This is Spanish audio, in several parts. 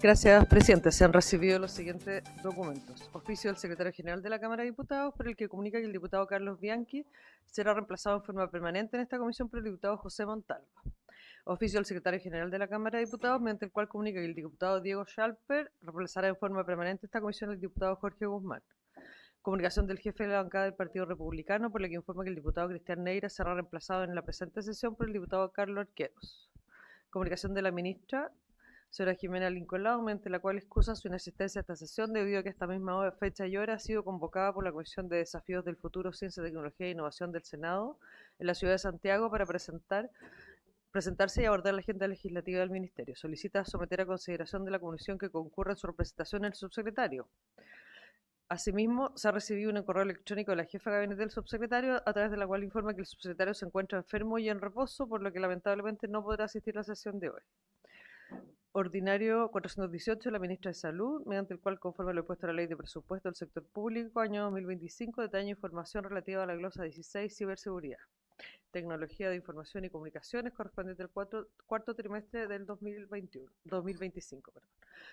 Gracias, presidente. Se han recibido los siguientes documentos. Oficio del secretario general de la Cámara de Diputados, por el que comunica que el diputado Carlos Bianchi será reemplazado en forma permanente en esta comisión por el diputado José Montalva. Oficio del secretario general de la Cámara de Diputados, mediante el cual comunica que el diputado Diego Schalper reemplazará en forma permanente esta comisión al diputado Jorge Guzmán. Comunicación del jefe de la bancada del Partido Republicano, por la que informa que el diputado Cristian Neira será reemplazado en la presente sesión por el diputado Carlos Arqueros. Comunicación de la ministra, señora Jimena Lincolao, mediante la cual excusa su inasistencia a esta sesión debido a que esta misma fecha y hora ha sido convocada por la Comisión de Desafíos del Futuro, Ciencia, Tecnología e Innovación del Senado en la ciudad de Santiago para presentarse y abordar la agenda legislativa del Ministerio. Solicita someter a consideración de la comisión que concurra en su representación el subsecretario. Asimismo, se ha recibido un correo electrónico de la jefa de gabinete del subsecretario, a través de la cual informa que el subsecretario se encuentra enfermo y en reposo, por lo que lamentablemente no podrá asistir a la sesión de hoy. Ordinario 418 de la ministra de Salud, mediante el cual, conforme a lo puesto en la Ley de Presupuesto del Sector Público, año 2025, detalla información relativa a la glosa 16, ciberseguridad. Tecnología de Información y Comunicaciones, correspondiente al cuarto trimestre del 2025.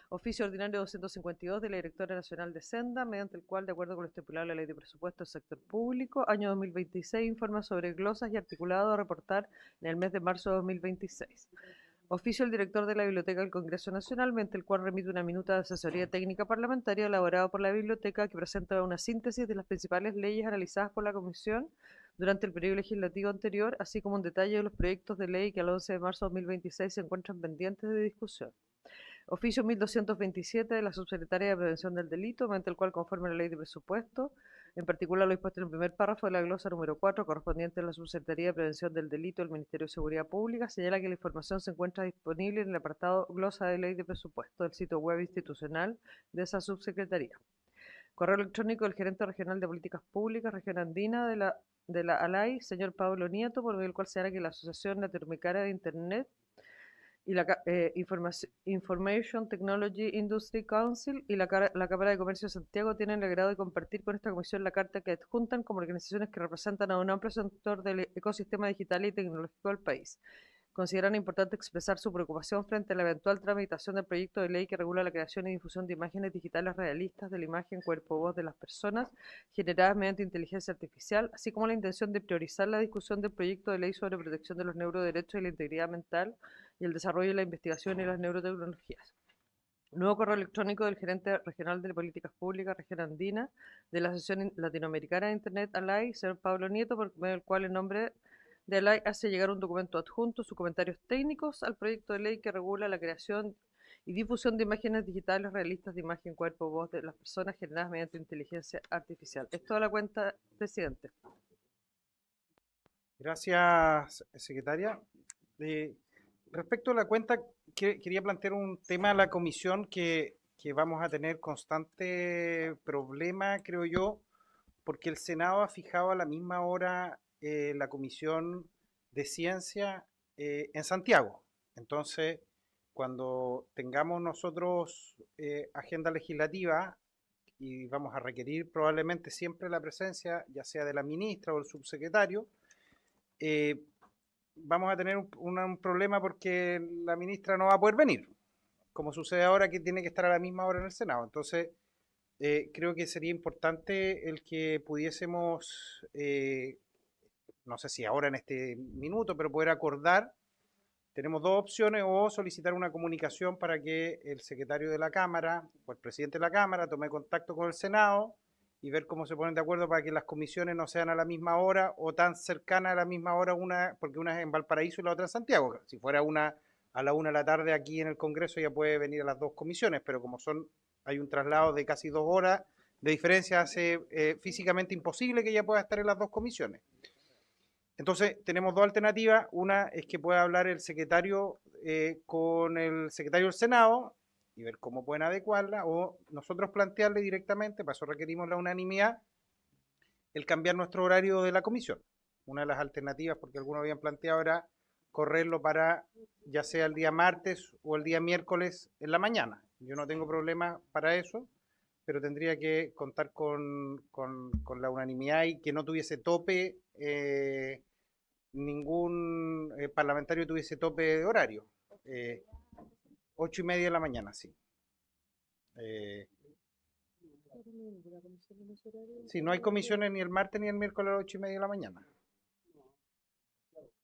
Oficio ordinario 252 de la Directora Nacional de Senda, mediante el cual, de acuerdo con lo estipulado en la Ley de Presupuesto del Sector Público, año 2026, informa sobre glosas y articulado a reportar en el mes de marzo de 2026. Oficio del director de la Biblioteca del Congreso Nacional, mediante el cual remite una minuta de asesoría técnica parlamentaria elaborada por la Biblioteca que presenta una síntesis de las principales leyes analizadas por la Comisión durante el periodo legislativo anterior, así como un detalle de los proyectos de ley que al 11 de marzo de 2026 se encuentran pendientes de discusión. Oficio 1227 de la Subsecretaría de Prevención del Delito, mediante el cual, conforme a la Ley de Presupuesto, en particular lo dispuesto en el primer párrafo de la glosa número 4, correspondiente a la Subsecretaría de Prevención del Delito del Ministerio de Seguridad Pública, señala que la información se encuentra disponible en el apartado glosa de Ley de Presupuesto del sitio web institucional de esa subsecretaría. Correo electrónico del gerente regional de políticas públicas, región andina de la ALAI, señor Pablo Nieto, por medio del cual se hará que la Asociación Latinoamericana de Internet y la Information Technology Industry Council y la Cámara de Comercio de Santiago tienen el agrado de compartir con esta comisión la carta que adjuntan como organizaciones que representan a un amplio sector del ecosistema digital y tecnológico del país. Consideran importante expresar su preocupación frente a la eventual tramitación del proyecto de ley que regula la creación y difusión de imágenes digitales realistas de la imagen, cuerpo o voz de las personas generadas mediante inteligencia artificial, así como la intención de priorizar la discusión del proyecto de ley sobre protección de los neuroderechos y la integridad mental y el desarrollo de la investigación y las neurotecnologías. Nuevo correo electrónico del gerente regional de políticas públicas, región andina, de la Asociación Latinoamericana de Internet ALAI, señor Pablo Nieto, por medio del cual, en nombre de ALAI, hace llegar un documento adjunto, sus comentarios técnicos al proyecto de ley que regula la creación y difusión de imágenes digitales realistas de imagen, cuerpo, voz de las personas generadas mediante inteligencia artificial. Es toda la cuenta, presidente. Gracias, secretaria. Respecto a la cuenta, quería plantear un tema a la comisión que vamos a tener constante problema, creo yo, porque el Senado ha fijado a la misma hora la comisión de ciencia en Santiago. Entonces, cuando tengamos nosotros agenda legislativa y vamos a requerir probablemente siempre la presencia, ya sea de la ministra o el subsecretario, eh, vamos a tener un problema porque la ministra no va a poder venir, como sucede ahora que tiene que estar a la misma hora en el Senado. Entonces, creo que sería importante el que pudiésemos, no sé si ahora en este minuto, pero poder acordar. Tenemos dos opciones: o solicitar una comunicación para que el secretario de la Cámara o el presidente de la Cámara tome contacto con el Senado y ver cómo se ponen de acuerdo para que las comisiones no sean a la misma hora o tan cercanas a la misma hora, porque una es en Valparaíso y la otra en Santiago. Si fuera una a la 1 de la tarde aquí en el Congreso, ya puede venir a las dos comisiones, pero como hay un traslado de casi 2 horas de diferencia, hace físicamente imposible que ella pueda estar en las dos comisiones. Entonces, tenemos dos alternativas. Una es que pueda hablar el secretario con el secretario del Senado y ver cómo pueden adecuarla, o nosotros plantearle directamente, para eso requerimos la unanimidad, el cambiar nuestro horario de la comisión. Una de las alternativas, porque algunos habían planteado, era correrlo para ya sea el día martes o el día miércoles en la mañana. Yo no tengo problema para eso, pero tendría que contar con la unanimidad y que no tuviese tope, ningún parlamentario tuviese tope de horario. 8:30 de la mañana, sí. Eh, sí, no hay comisiones ni el martes ni el miércoles a las 8:30 de la mañana.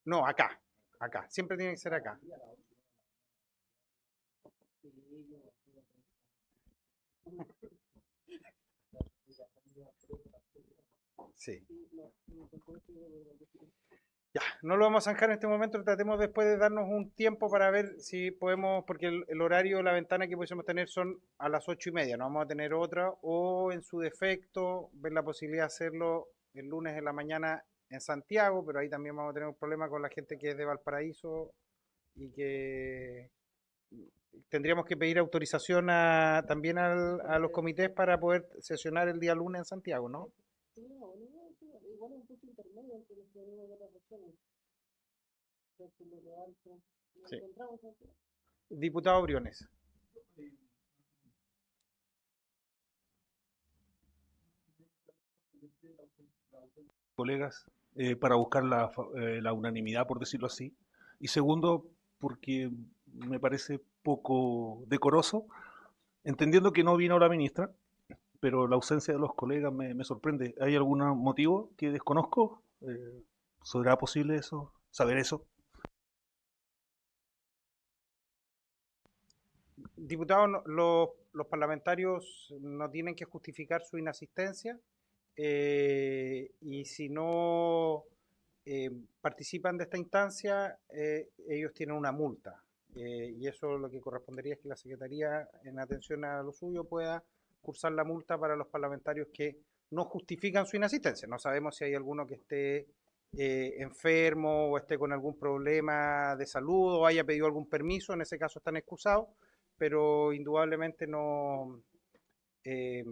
No, acá, siempre tiene que ser acá. Sí. Ya, no lo vamos a zanjar en este momento, tratemos después de darnos un tiempo para ver si podemos, porque el horario, la ventana que pudiésemos tener son a las 8:30, no vamos a tener otra, o en su defecto, ver la posibilidad de hacerlo el lunes en la mañana en Santiago, pero ahí también vamos a tener un problema con la gente que es de Valparaíso y que tendríamos que pedir autorización también a los comités para poder sesionar el día lunes en Santiago, ¿no? Sí. Diputado Briones. Colegas, para buscar la unanimidad, por decirlo así. Y segundo, porque me parece poco decoroso, entendiendo que no vino la ministra, pero la ausencia de los colegas me sorprende. ¿Hay algún motivo que desconozco? ¿Será posible eso? ¿Saber eso? Diputados, los parlamentarios no tienen que justificar su inasistencia y si no participan de esta instancia, ellos tienen una multa. Y eso lo que correspondería es que la Secretaría, en atención a lo suyo, pueda cursar la multa para los parlamentarios que no justifican su inasistencia. No sabemos si hay alguno que esté enfermo o esté con algún problema de salud o haya pedido algún permiso, en ese caso están excusados, pero indudablemente no. Eh,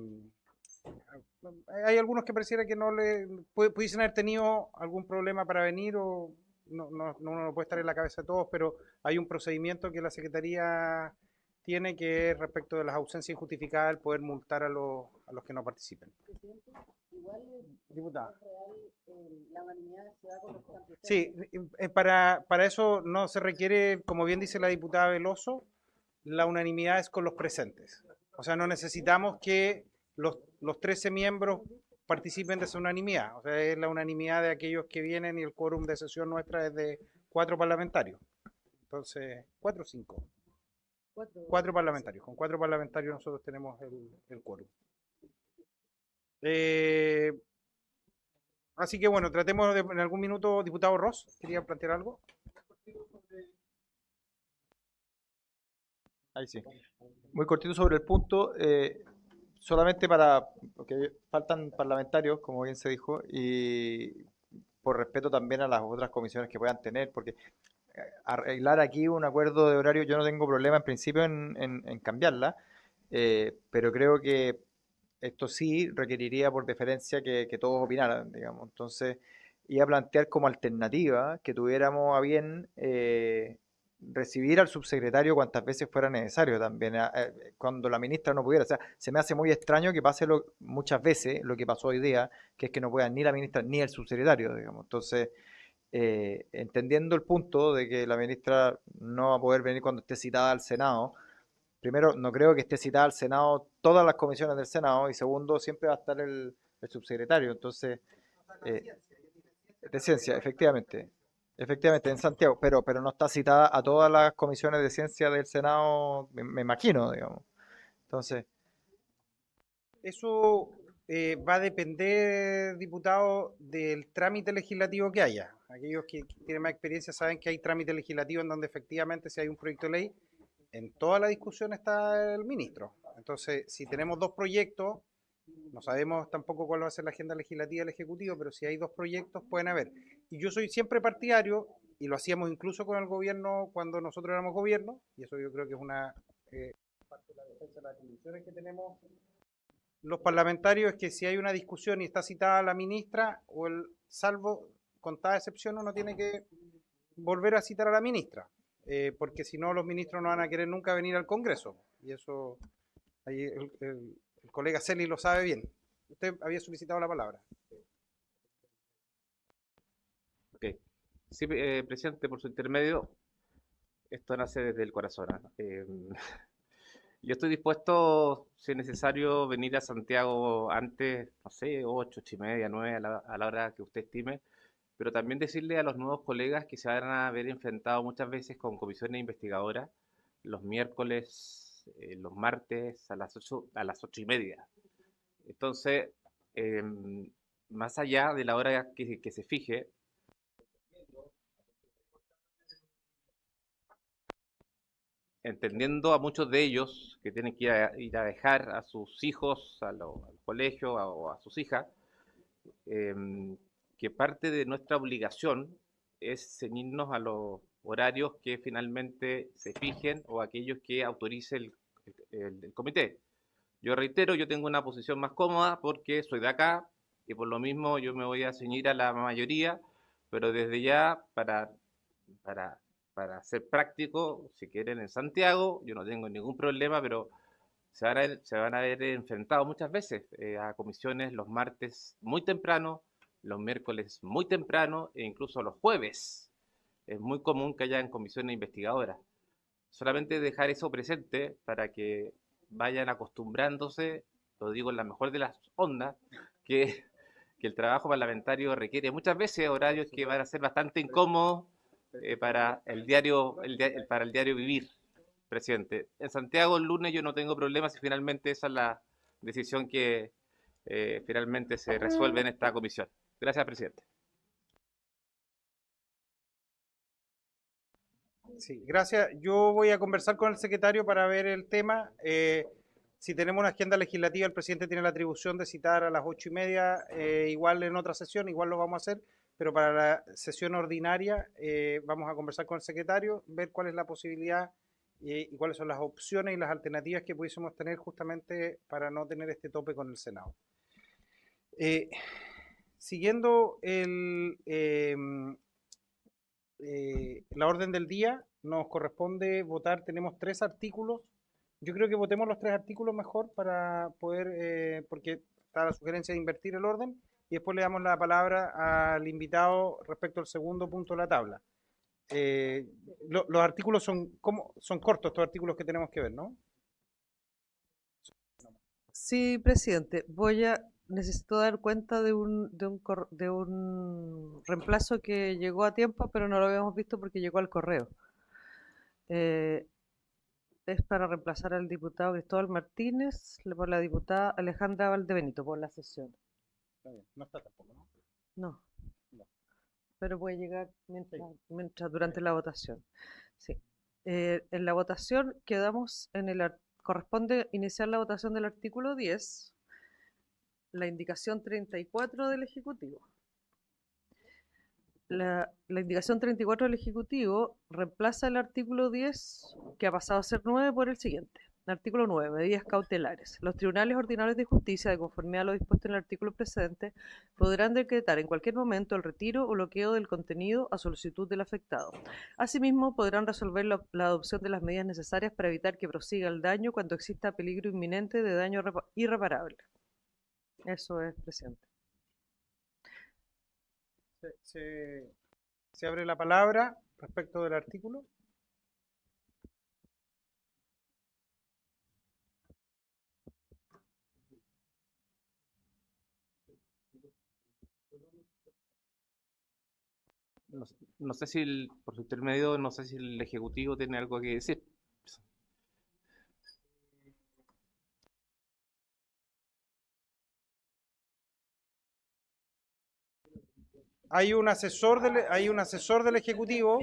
hay algunos que pareciera que no le pudiesen haber tenido algún problema para venir o uno no puede estar en la cabeza de todos, pero hay un procedimiento que la Secretaría tiene que es respecto de las ausencias injustificadas el poder multar a los que no participen. Diputada. Sí, para eso no se requiere, como bien dice la diputada Veloso, la unanimidad es con los presentes. O sea, no necesitamos que los 13 miembros participen de esa unanimidad. O sea, es la unanimidad de aquellos que vienen y el quórum de sesión nuestra es de 4 parlamentarios. Entonces, 4 o 5. 4 parlamentarios. Con 4 parlamentarios nosotros tenemos el quórum. Así que bueno, tratemos de, en algún minuto, diputado Ross, ¿quería plantear algo? Ahí sí. Muy cortito sobre el punto, solamente porque faltan parlamentarios, como bien se dijo, y por respeto también a las otras comisiones que puedan tener, porque arreglar aquí un acuerdo de horario, yo no tengo problema en principio en cambiarla, pero creo que esto sí requeriría por deferencia que todos opinaran, digamos. Entonces, iba a plantear como alternativa que tuviéramos a bien recibir al subsecretario cuantas veces fuera necesario también, cuando la ministra no pudiera. O sea, se me hace muy extraño que pase muchas veces lo que pasó hoy día, que es que no puedan ni la ministra ni el subsecretario, digamos. Entonces, entendiendo el punto de que la ministra no va a poder venir cuando esté citada al Senado, primero, no creo que esté citada al Senado todas las comisiones del Senado, y segundo, siempre va a estar el subsecretario. Entonces, de ciencia, efectivamente. Efectivamente, en Santiago, pero no está citada a todas las comisiones de ciencia del Senado, me imagino, digamos. Entonces, Eso va a depender, diputado, del trámite legislativo que haya. Aquellos que tienen más experiencia saben que hay trámite legislativo en donde efectivamente si hay un proyecto de ley, en toda la discusión está el ministro. Entonces, si tenemos dos proyectos, no sabemos tampoco cuál va a ser la agenda legislativa del Ejecutivo, pero si hay dos proyectos, pueden haber. Y yo soy siempre partidario, y lo hacíamos incluso con el gobierno cuando nosotros éramos gobierno, y eso yo creo que es una parte de la defensa de las condiciones que tenemos los parlamentarios, es que si hay una discusión y está citada la ministra, salvo contada excepción, uno tiene que volver a citar a la ministra, porque si no los ministros no van a querer nunca venir al Congreso. Y eso ahí el colega Celi lo sabe bien. Usted había solicitado la palabra. Ok. Sí, presidente, por su intermedio, esto nace desde el corazón. Yo estoy dispuesto, si es necesario, venir a Santiago antes, no sé, 8, 8:30, 9, a la hora que usted estime, pero también decirle a los nuevos colegas que se van a ver enfrentados muchas veces con comisiones investigadoras los miércoles, los martes a las 8:30. Entonces, más allá de la hora que se fije, entendiendo a muchos de ellos que tienen que ir a dejar a sus hijos al colegio o a sus hijas, que parte de nuestra obligación es ceñirnos a los horarios que finalmente se fijen o aquellos que autorice el comité. Yo reitero, yo tengo una posición más cómoda porque soy de acá y por lo mismo yo me voy a ceñir a la mayoría, pero desde ya para, para ser práctico, si quieren en Santiago, yo no tengo ningún problema, pero se van a ver enfrentados muchas veces a comisiones los martes muy temprano, los miércoles muy temprano e incluso los jueves. Es muy común que hayan comisiones investigadoras. Solamente dejar eso presente para que vayan acostumbrándose, lo digo en la mejor de las ondas, que el trabajo parlamentario requiere muchas veces horarios que van a ser bastante incómodos para para el diario vivir, presidente. En Santiago el lunes yo no tengo problemas y finalmente esa es la decisión que finalmente se resuelve en esta comisión. Gracias, presidente. Sí, gracias. Yo voy a conversar con el secretario para ver el tema. Si tenemos una agenda legislativa, el presidente tiene la atribución de citar a las 8:30, igual en otra sesión, igual lo vamos a hacer, pero para la sesión ordinaria vamos a conversar con el secretario, ver cuál es la posibilidad y cuáles son las opciones y las alternativas que pudiésemos tener justamente para no tener este tope con el Senado. Siguiendo la orden del día, nos corresponde votar, tenemos 3 artículos. Yo creo que votemos los 3 artículos mejor para poder, porque está la sugerencia de invertir el orden, y después le damos la palabra al invitado respecto al segundo punto de la tabla. Los artículos son cortos, estos artículos que tenemos que ver, ¿no? Sí, presidente, necesito dar cuenta de un reemplazo que llegó a tiempo, pero no lo habíamos visto porque llegó al correo. Es para reemplazar al diputado Cristóbal Martínez por la diputada Alejandra Valdebenito por la sesión. Está bien, no está tampoco, ¿no? No, No. pero puede llegar durante la votación. Sí. En la votación quedamos corresponde iniciar la votación del artículo 10, la indicación 34 del Ejecutivo. La indicación 34 del Ejecutivo reemplaza el artículo 10, que ha pasado a ser 9, por el siguiente. Artículo 9. Medidas cautelares. Los tribunales ordinarios de justicia, de conformidad a lo dispuesto en el artículo precedente, podrán decretar en cualquier momento el retiro o bloqueo del contenido a solicitud del afectado. Asimismo, podrán resolver la adopción de las medidas necesarias para evitar que prosiga el daño cuando exista peligro inminente de daño irreparable. Eso es, presidente. Se abre la palabra respecto del artículo. No sé si, por su intermedio, no sé si el Ejecutivo tiene algo que decir. Hay un asesor del Ejecutivo,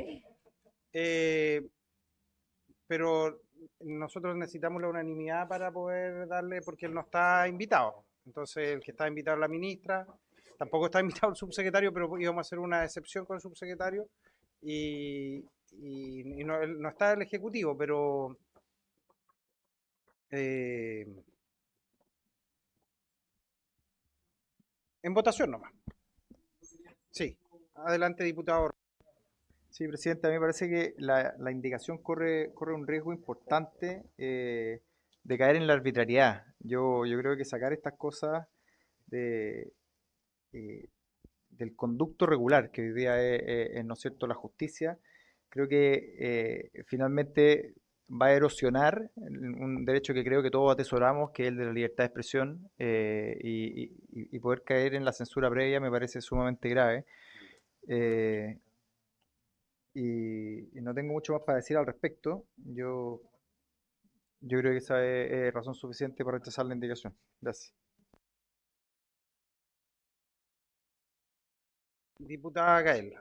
pero nosotros necesitamos la unanimidad para poder darle, porque él no está invitado. Entonces, el que está invitado es la ministra, tampoco está invitado el subsecretario, pero íbamos a hacer una excepción con el subsecretario, y no está el Ejecutivo, pero en votación nomás. Sí, adelante, diputado. Sí, presidente, a mí me parece que la indicación corre un riesgo importante de caer en la arbitrariedad. Yo creo que sacar estas cosas de, del conducto regular, que hoy día es, ¿no es cierto?, la justicia, creo que finalmente va a erosionar un derecho que creo que todos atesoramos, que es el de la libertad de expresión, y poder caer en la censura previa me parece sumamente grave. Eh, y no tengo mucho más para decir al respecto. Yo creo que esa es razón suficiente para rechazar la indicación. Gracias. Diputada Gael.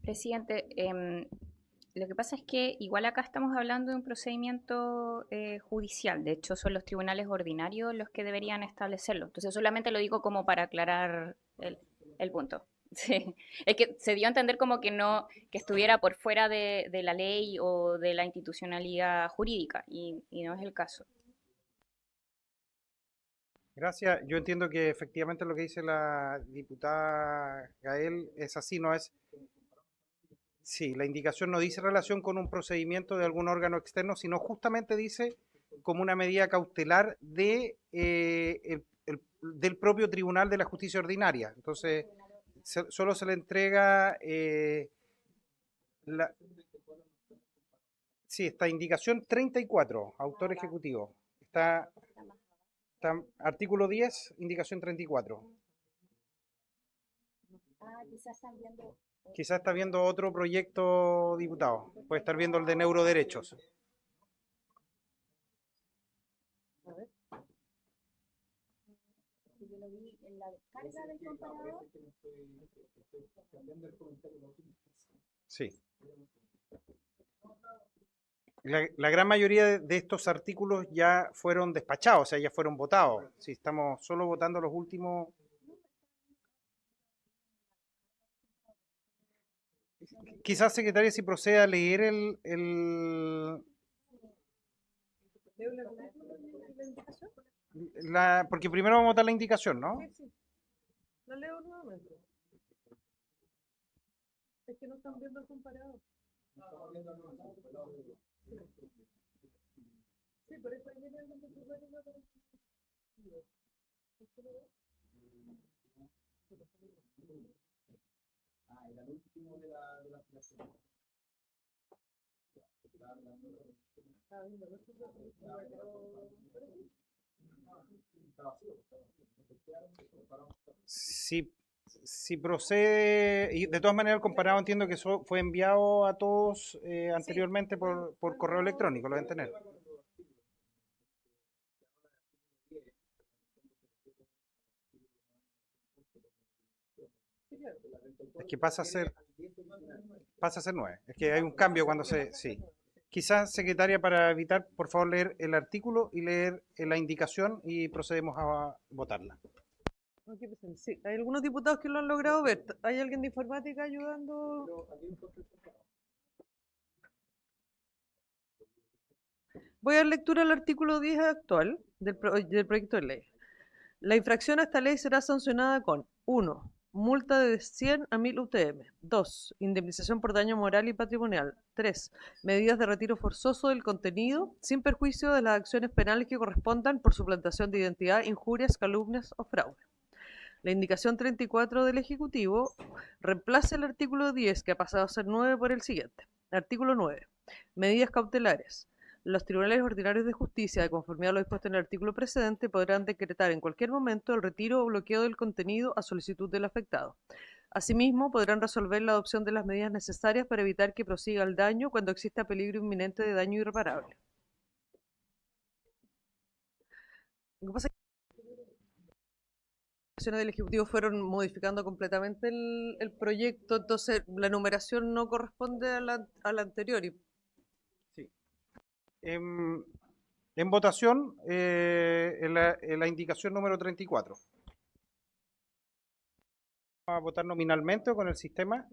Presidente, lo que pasa es que igual acá estamos hablando de un procedimiento judicial. De hecho, son los tribunales ordinarios los que deberían establecerlo. Entonces, solamente lo digo como para aclarar el punto. Sí. Es que se dio a entender como que no, que estuviera por fuera de la ley o de la institucionalidad jurídica, y no es el caso. Gracias. Yo entiendo que efectivamente lo que dice la diputada Gael es así, no es. Sí, la indicación no dice relación con un procedimiento de algún órgano externo, sino justamente dice como una medida cautelar del propio Tribunal de la Justicia Ordinaria. Entonces, solo se le entrega sí, esta indicación 34, autor ejecutivo. Está artículo 10, indicación 34. Quizás está viendo otro proyecto, diputado. Puede estar viendo el de neuroderechos. A ver. Yo lo vi en la descarga del comparador. Sí. La gran mayoría de estos artículos ya fueron despachados, o sea, ya fueron votados. Sí, estamos solo votando los últimos. Quizás, secretaria, si procede a leer porque primero vamos a votar la indicación, ¿no? Sí, sí. La leo nuevamente. Es que no están viendo el comparado. Sí, por eso ahí viene el de si procede, y de todas maneras el comparado entiendo que eso fue enviado a todos anteriormente por correo electrónico, lo deben tener. Es que pasa a ser 9. Es que hay un cambio cuando sí. Quizás, secretaria, para evitar, por favor, leer el artículo y leer la indicación y procedemos a votarla. Sí, hay algunos diputados que lo han logrado ver. ¿Hay alguien de informática ayudando? Voy a dar lectura al artículo 10 actual del proyecto de ley. La infracción a esta ley será sancionada con 1. Multa de 100 a 1000 UTM. 2. Indemnización por daño moral y patrimonial. 3. Medidas de retiro forzoso del contenido sin perjuicio de las acciones penales que correspondan por suplantación de identidad, injurias, calumnias o fraude. La indicación 34 del Ejecutivo reemplaza el artículo 10, que ha pasado a ser 9, por el siguiente. Artículo 9. Medidas cautelares. Los tribunales ordinarios de justicia, de conformidad a lo dispuesto en el artículo precedente, podrán decretar en cualquier momento el retiro o bloqueo del contenido a solicitud del afectado. Asimismo, podrán resolver la adopción de las medidas necesarias para evitar que prosiga el daño cuando exista peligro inminente de daño irreparable. Lo que pasa es que las acciones del Ejecutivo fueron modificando completamente el proyecto, entonces la numeración no corresponde a la anterior. Sí. En votación, en la indicación número 34. ¿Vamos a votar nominalmente o con el sistema?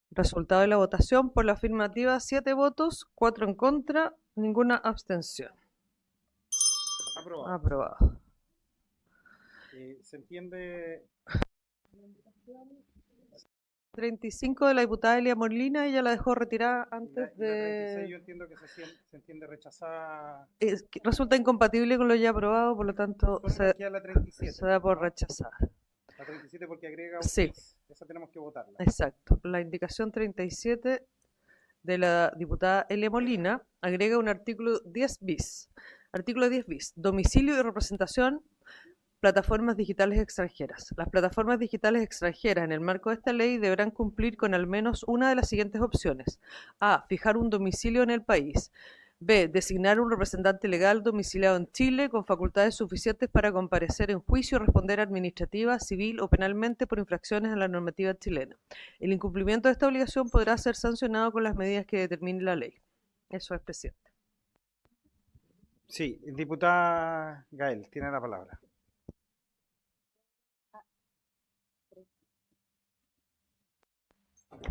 Resultado de la votación: por la afirmativa 7 votos, 4 en contra, ninguna abstención. Aprobado. Aprobado. Se entiende. 35 de la diputada Elia Molina, ella la dejó retirada La antes 36 yo de... entiendo que se entiende rechazada. que resulta incompatible con lo ya aprobado, por lo tanto Solo nos queda la 37. se da por ¿no? rechazada. La 37 porque agrega un Sí. bis. Esa tenemos que votarla. Exacto. La indicación 37 de la diputada Elia Molina agrega un artículo 10 bis. Artículo 10 bis. Domicilio y representación plataformas digitales extranjeras. Las plataformas digitales extranjeras en el marco de esta ley deberán cumplir con al menos una de las siguientes opciones. A. Fijar un domicilio en el país. B. Designar un representante legal domiciliado en Chile con facultades suficientes para comparecer en juicio y responder administrativa, civil o penalmente por infracciones a la normativa chilena. El incumplimiento de esta obligación podrá ser sancionado con las medidas que determine la ley. Eso es, presidente. Sí, diputada Gael, tiene la palabra.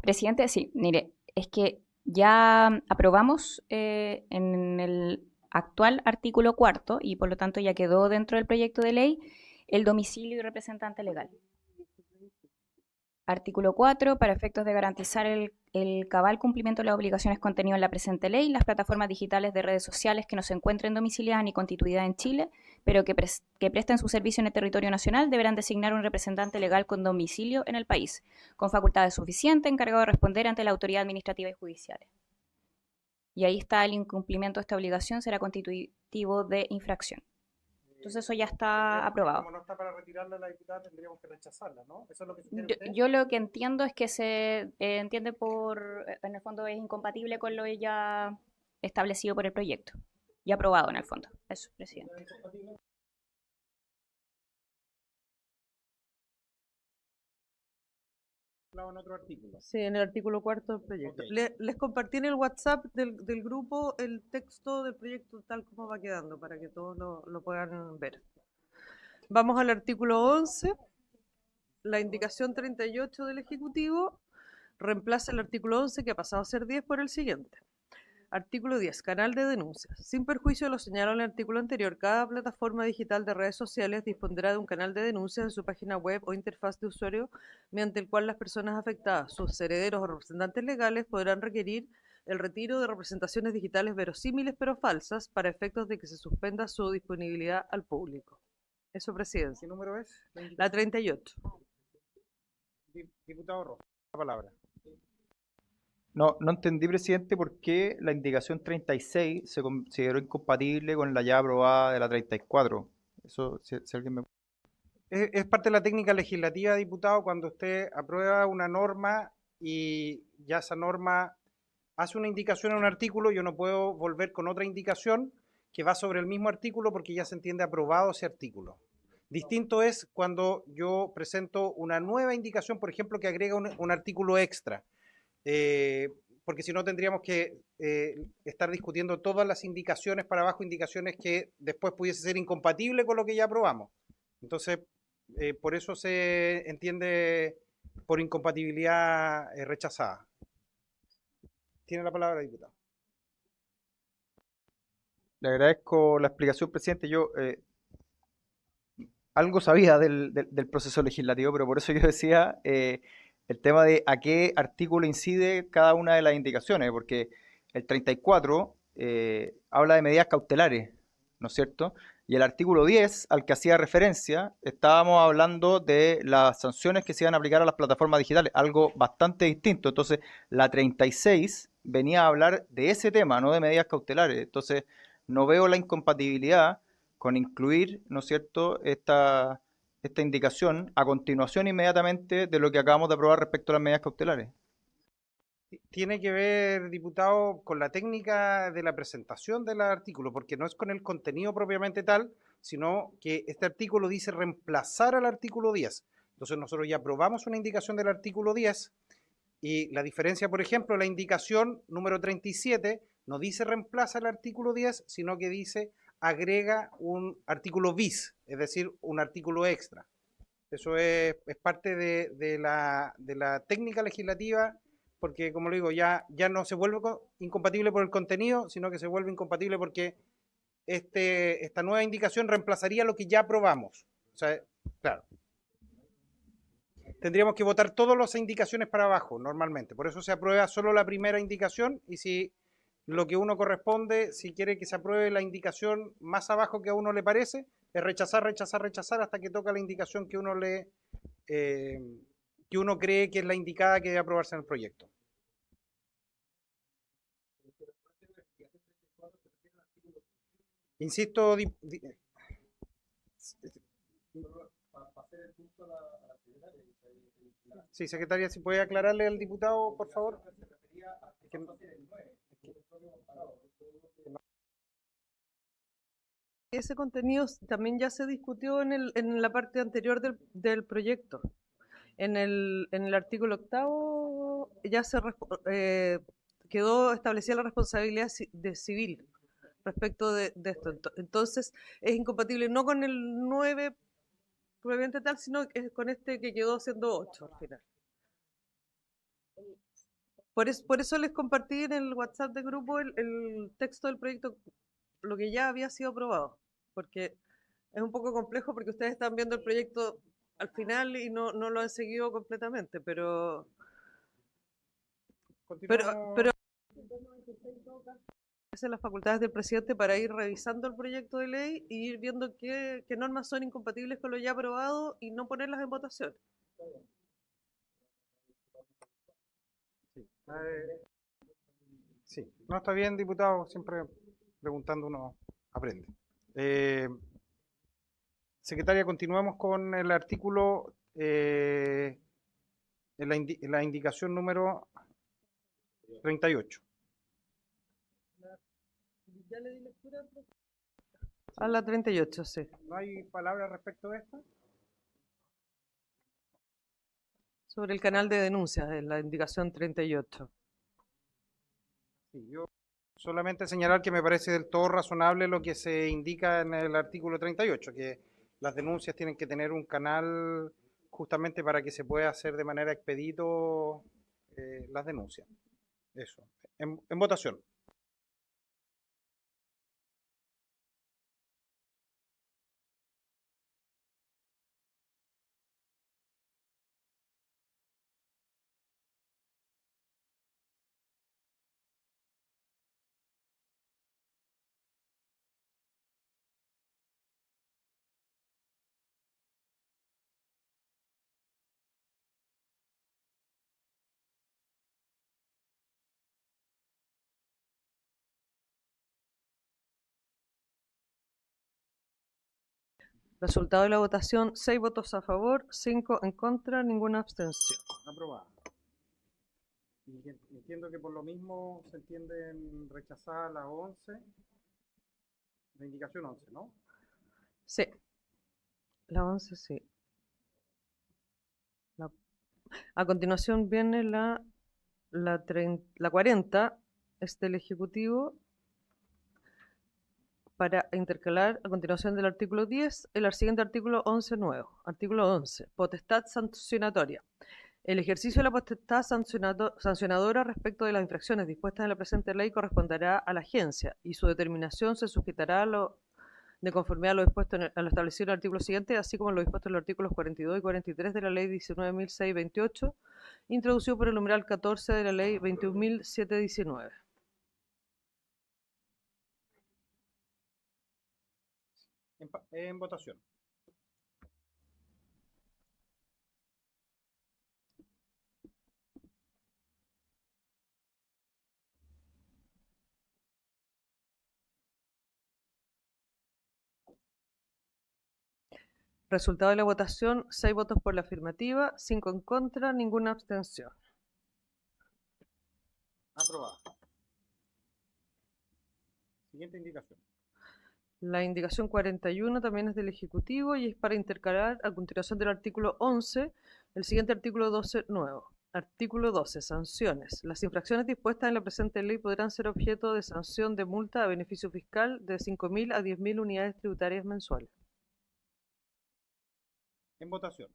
Presidente, sí, mire, es que ya aprobamos en el actual artículo 4 y por lo tanto ya quedó dentro del proyecto de ley el domicilio y representante legal. Artículo 4. Para efectos de garantizar el cabal cumplimiento de las obligaciones contenidas en la presente ley, las plataformas digitales de redes sociales que no se encuentren domiciliadas ni constituidas en Chile, pero que presten su servicio en el territorio nacional, deberán designar un representante legal con domicilio en el país, con facultades suficientes, encargado de responder ante la autoridad administrativa y judicial. Y ahí está el incumplimiento de esta obligación, será constitutivo de infracción. Entonces eso ya está aprobado. Como no está para retirarla la diputada, tendríamos que rechazarla, ¿no? ¿Eso es lo que sugiere usted? Yo lo que entiendo es que se entiende en el fondo es incompatible con lo ya establecido por el proyecto y aprobado en el fondo. Eso, presidente. En otro artículo. Sí, en el artículo 4 del proyecto. Ok. Les compartí en el WhatsApp del grupo el texto del proyecto tal como va quedando para que todos lo puedan ver. Vamos al artículo 11. La indicación 38 del Ejecutivo reemplaza el artículo 11 que ha pasado a ser 10 por el siguiente. Artículo 10. Canal de denuncias. Sin perjuicio de lo señalado en el artículo anterior, cada plataforma digital de redes sociales dispondrá de un canal de denuncias en su página web o interfaz de usuario, mediante el cual las personas afectadas, sus herederos o representantes legales podrán requerir el retiro de representaciones digitales verosímiles pero falsas para efectos de que se suspenda su disponibilidad al público. Eso, presidente. ¿Qué número es? La 38. Diputado Rojo, la palabra. No entendí, presidente, por qué la indicación 36 se consideró incompatible con la ya aprobada de la 34. Eso, si alguien me... Es parte de la técnica legislativa, diputado, cuando usted aprueba una norma y ya esa norma hace una indicación en un artículo, yo no puedo volver con otra indicación que va sobre el mismo artículo porque ya se entiende aprobado ese artículo. Distinto es cuando yo presento una nueva indicación, por ejemplo, que agrega un artículo extra. Porque si no tendríamos que estar discutiendo todas las indicaciones para abajo, indicaciones que después pudiese ser incompatible con lo que ya aprobamos. Entonces, por eso se entiende por incompatibilidad rechazada. Tiene la palabra, diputado. Le agradezco la explicación, presidente. Yo algo sabía del proceso legislativo, pero por eso yo decía el tema de a qué artículo incide cada una de las indicaciones, porque el 34 habla de medidas cautelares, ¿no es cierto? Y el artículo 10, al que hacía referencia, estábamos hablando de las sanciones que se iban a aplicar a las plataformas digitales, algo bastante distinto. Entonces, la 36 venía a hablar de ese tema, no de medidas cautelares. Entonces, no veo la incompatibilidad con incluir, ¿no es cierto?, esta indicación a continuación inmediatamente de lo que acabamos de aprobar respecto a las medidas cautelares. Tiene que ver, diputado, con la técnica de la presentación del artículo, porque no es con el contenido propiamente tal, sino que este artículo dice reemplazar al artículo 10. Entonces nosotros ya aprobamos una indicación del artículo 10 y la diferencia, por ejemplo, la indicación número 37 no dice reemplaza el artículo 10, sino que dice agrega un artículo bis, es decir, un artículo extra. Eso es parte de la técnica legislativa, porque como le digo, ya no se vuelve incompatible por el contenido, sino que se vuelve incompatible porque esta nueva indicación reemplazaría lo que ya aprobamos. O sea, claro. tendríamos que votar todas las indicaciones para abajo, normalmente. Por eso se aprueba solo la primera indicación y si lo que uno corresponde, si quiere que se apruebe la indicación más abajo que a uno le parece, es rechazar, rechazar, rechazar hasta que toca la indicación que que uno cree que es la indicada que debe aprobarse en el proyecto. Insisto, sí, secretaria, si puede aclararle al diputado, por favor. Ese contenido también ya se discutió en la parte anterior del proyecto. En el artículo 8 ya quedó establecida la responsabilidad de civil respecto de esto. Entonces, es incompatible no con el 9 propiamente tal, sino con este que quedó siendo 8 al final. Por eso les compartí en el WhatsApp de grupo el texto del proyecto, lo que ya había sido aprobado, porque es un poco complejo porque ustedes están viendo el proyecto al final y no lo han seguido completamente, pero hacen las facultades del presidente para ir revisando el proyecto de ley y ir viendo qué normas son incompatibles con lo ya aprobado y no ponerlas en votación. Sí, no, está bien, diputado, siempre preguntando uno aprende. Secretaria, continuamos con el artículo, la indicación número 38. ¿Ya le di lectura? A la 38, sí. ¿No hay palabras respecto a esta? Sobre el canal de denuncias, en la indicación 38. Sí, yo solamente señalar que me parece del todo razonable lo que se indica en el artículo 38, que las denuncias tienen que tener un canal justamente para que se pueda hacer de manera expedito las denuncias. Eso. En votación. Resultado de la votación, 6 votos a favor, 5 en contra, ninguna abstención. Aprobada. Entiendo que por lo mismo se entienden rechazadas las 11, la indicación 11, ¿no? Sí. La 11, sí. A continuación viene la 40, es del Ejecutivo, para intercalar a continuación del artículo 10 el siguiente artículo 11 nuevo. Artículo 11, potestad sancionatoria. El ejercicio de la potestad sancionadora respecto de las infracciones dispuestas en la presente ley corresponderá a la agencia y su determinación se sujetará de conformidad a lo dispuesto a lo establecido en el artículo siguiente, así como lo dispuesto en los artículos 42 y 43 de la ley 19.628, introducido por el numeral 14 de la ley 21.719. En votación. Resultado de la votación, 6 votos por la afirmativa, 5 en contra, ninguna abstención. Aprobada. Siguiente indicación. La indicación 41 también es del Ejecutivo y es para intercalar a continuación del artículo 11 el siguiente artículo 12 nuevo. Artículo 12. Sanciones. Las infracciones dispuestas en la presente ley podrán ser objeto de sanción de multa a beneficio fiscal de 5.000 a 10.000 unidades tributarias mensuales. En votación.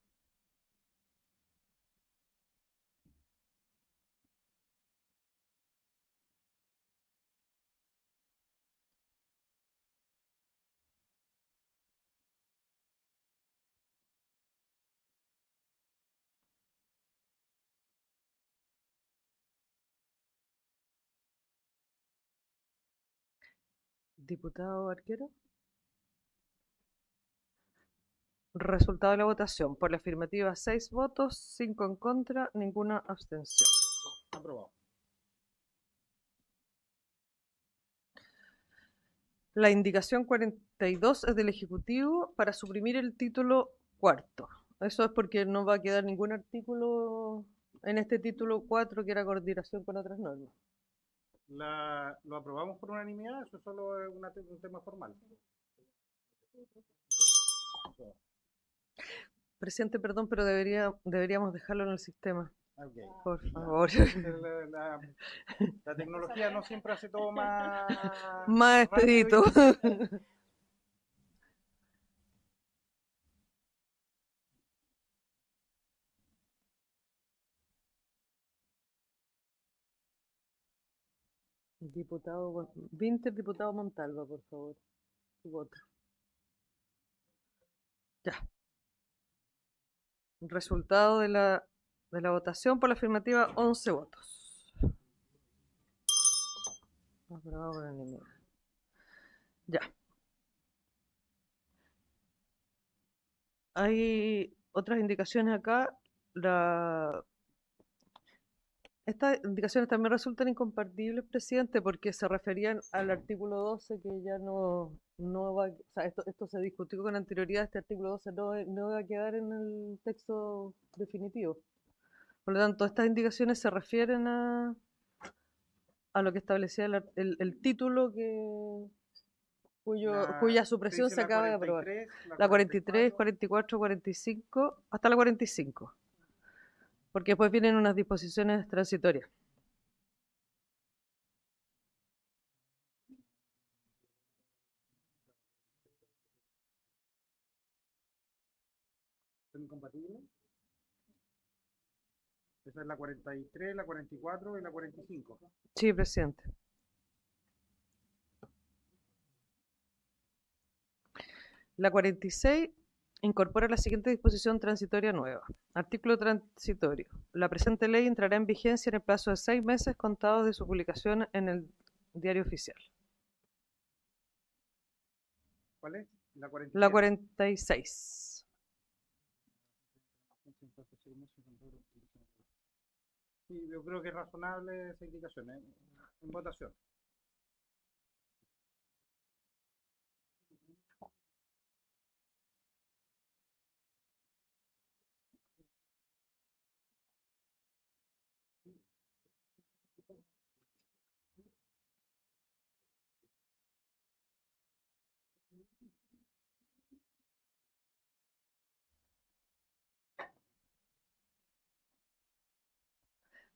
Diputado Arquero. Resultado de la votación. Por la afirmativa, 6 votos, 5 en contra, ninguna abstención. Aprobado. La indicación 42 es del Ejecutivo para suprimir el título cuarto. Eso es porque no va a quedar ningún artículo en este título 4 que era coordinación con otras normas. ¿Lo aprobamos por unanimidad? Eso solo es un tema formal. Presidente, perdón, pero deberíamos dejarlo en el sistema. Okay. Por favor. La tecnología no siempre hace todo más... Más expedito. Diputado Winter, diputado Montalva, por favor. Su voto. Ya. Resultado de la votación por la afirmativa, 11 votos. Aprobado por unanimidad. Ya. Hay otras indicaciones acá. Estas indicaciones también resultan incompatibles, presidente, porque se referían al artículo 12 que ya no va, o sea, esto se discutió con anterioridad, este artículo 12 no va a quedar en el texto definitivo. Por lo tanto, estas indicaciones se refieren a lo que establecía el título cuya supresión se acaba de aprobar. La 43, 44, 45, hasta la 45. Porque después vienen unas disposiciones transitorias. ¿Son incompatibles? Esa es la 43, la 44 y la 45. Sí, presidente. La 46 incorpora la siguiente disposición transitoria nueva. Artículo transitorio. La presente ley entrará en vigencia en el plazo de 6 meses contados de su publicación en el Diario Oficial. ¿Cuál es? La 47. La 46. Sí, yo creo que es razonable esa indicación, ¿eh? En votación.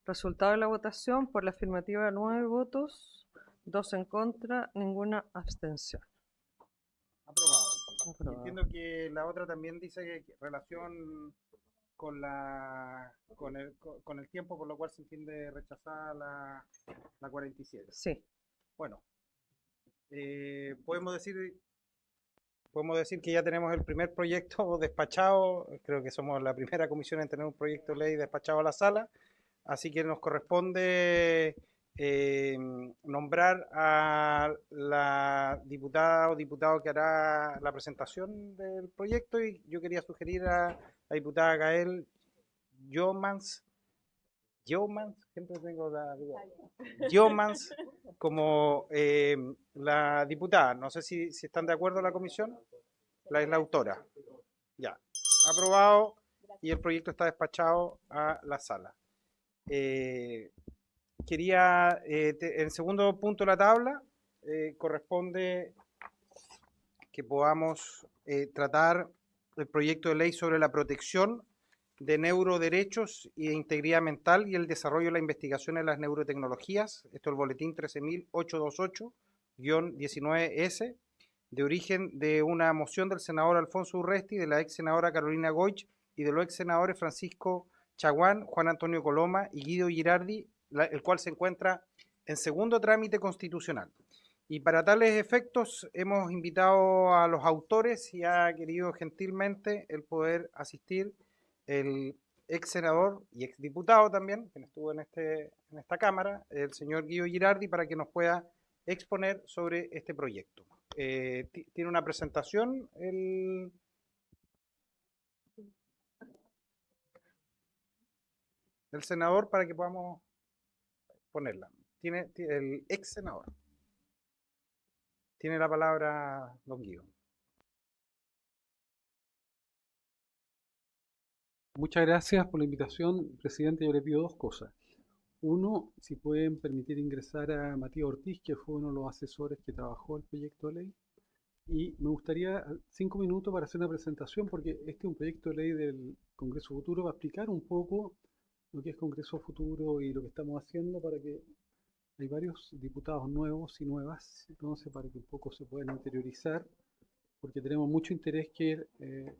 Resultado de la votación: por la afirmativa 9 votos, 2 en contra, ninguna abstención. Aprobado. Aprobado. Entiendo que la otra también dice que relación con el tiempo, por lo cual se entiende rechazada la 47. Sí. Bueno, podemos decir que ya tenemos el primer proyecto despachado. Creo que somos la primera comisión en tener un proyecto de ley despachado a la sala. Así que nos corresponde nombrar a la diputada o diputado que hará la presentación del proyecto, y yo quería sugerir a la diputada Gael Jomans, siempre tengo la duda, Jomans como la diputada. No sé si están de acuerdo la comisión. Es la autora. Ya, aprobado, y el proyecto está despachado a la sala. Quería, en segundo punto de la tabla, corresponde que podamos tratar el proyecto de ley sobre la protección de neuroderechos e integridad mental y el desarrollo de la investigación en las neurotecnologías. Esto es el boletín 13.828-19S, de origen de una moción del senador Alfonso Urresti, de la ex senadora Carolina Goich y de los ex senadores Francisco Chaguán, Juan Antonio Coloma y Guido Girardi, el cual se encuentra en segundo trámite constitucional. Y para tales efectos hemos invitado a los autores y ha querido gentilmente el poder asistir el ex senador y ex diputado también, quien estuvo en esta Cámara, el señor Guido Girardi, para que nos pueda exponer sobre este proyecto. Tiene una presentación el senador para que podamos ponerla. Tiene el ex senador. Tiene la palabra don Guido. Muchas gracias por la invitación, presidente. Yo le pido dos cosas. Uno, si pueden permitir ingresar a Matías Ortiz, que fue uno de los asesores que trabajó el proyecto de ley. Y me gustaría 5 minutos para hacer una presentación, porque este es un proyecto de ley del Congreso Futuro. Va a explicar un poco lo que es Congreso Futuro y lo que estamos haciendo, para que hay varios diputados nuevos y nuevas, entonces para que un poco se puedan interiorizar, porque tenemos mucho interés que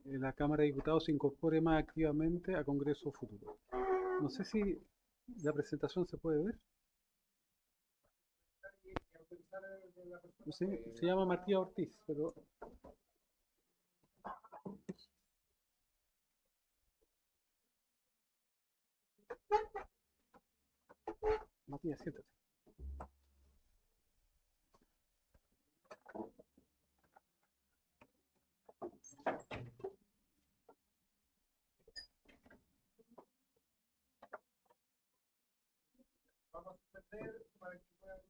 la Cámara de Diputados se incorpore más activamente a Congreso Futuro. No sé si la presentación se puede ver. Sí, se llama Matías Ortiz, pero... Matías, siéntate. Vamos a suspender para que pueda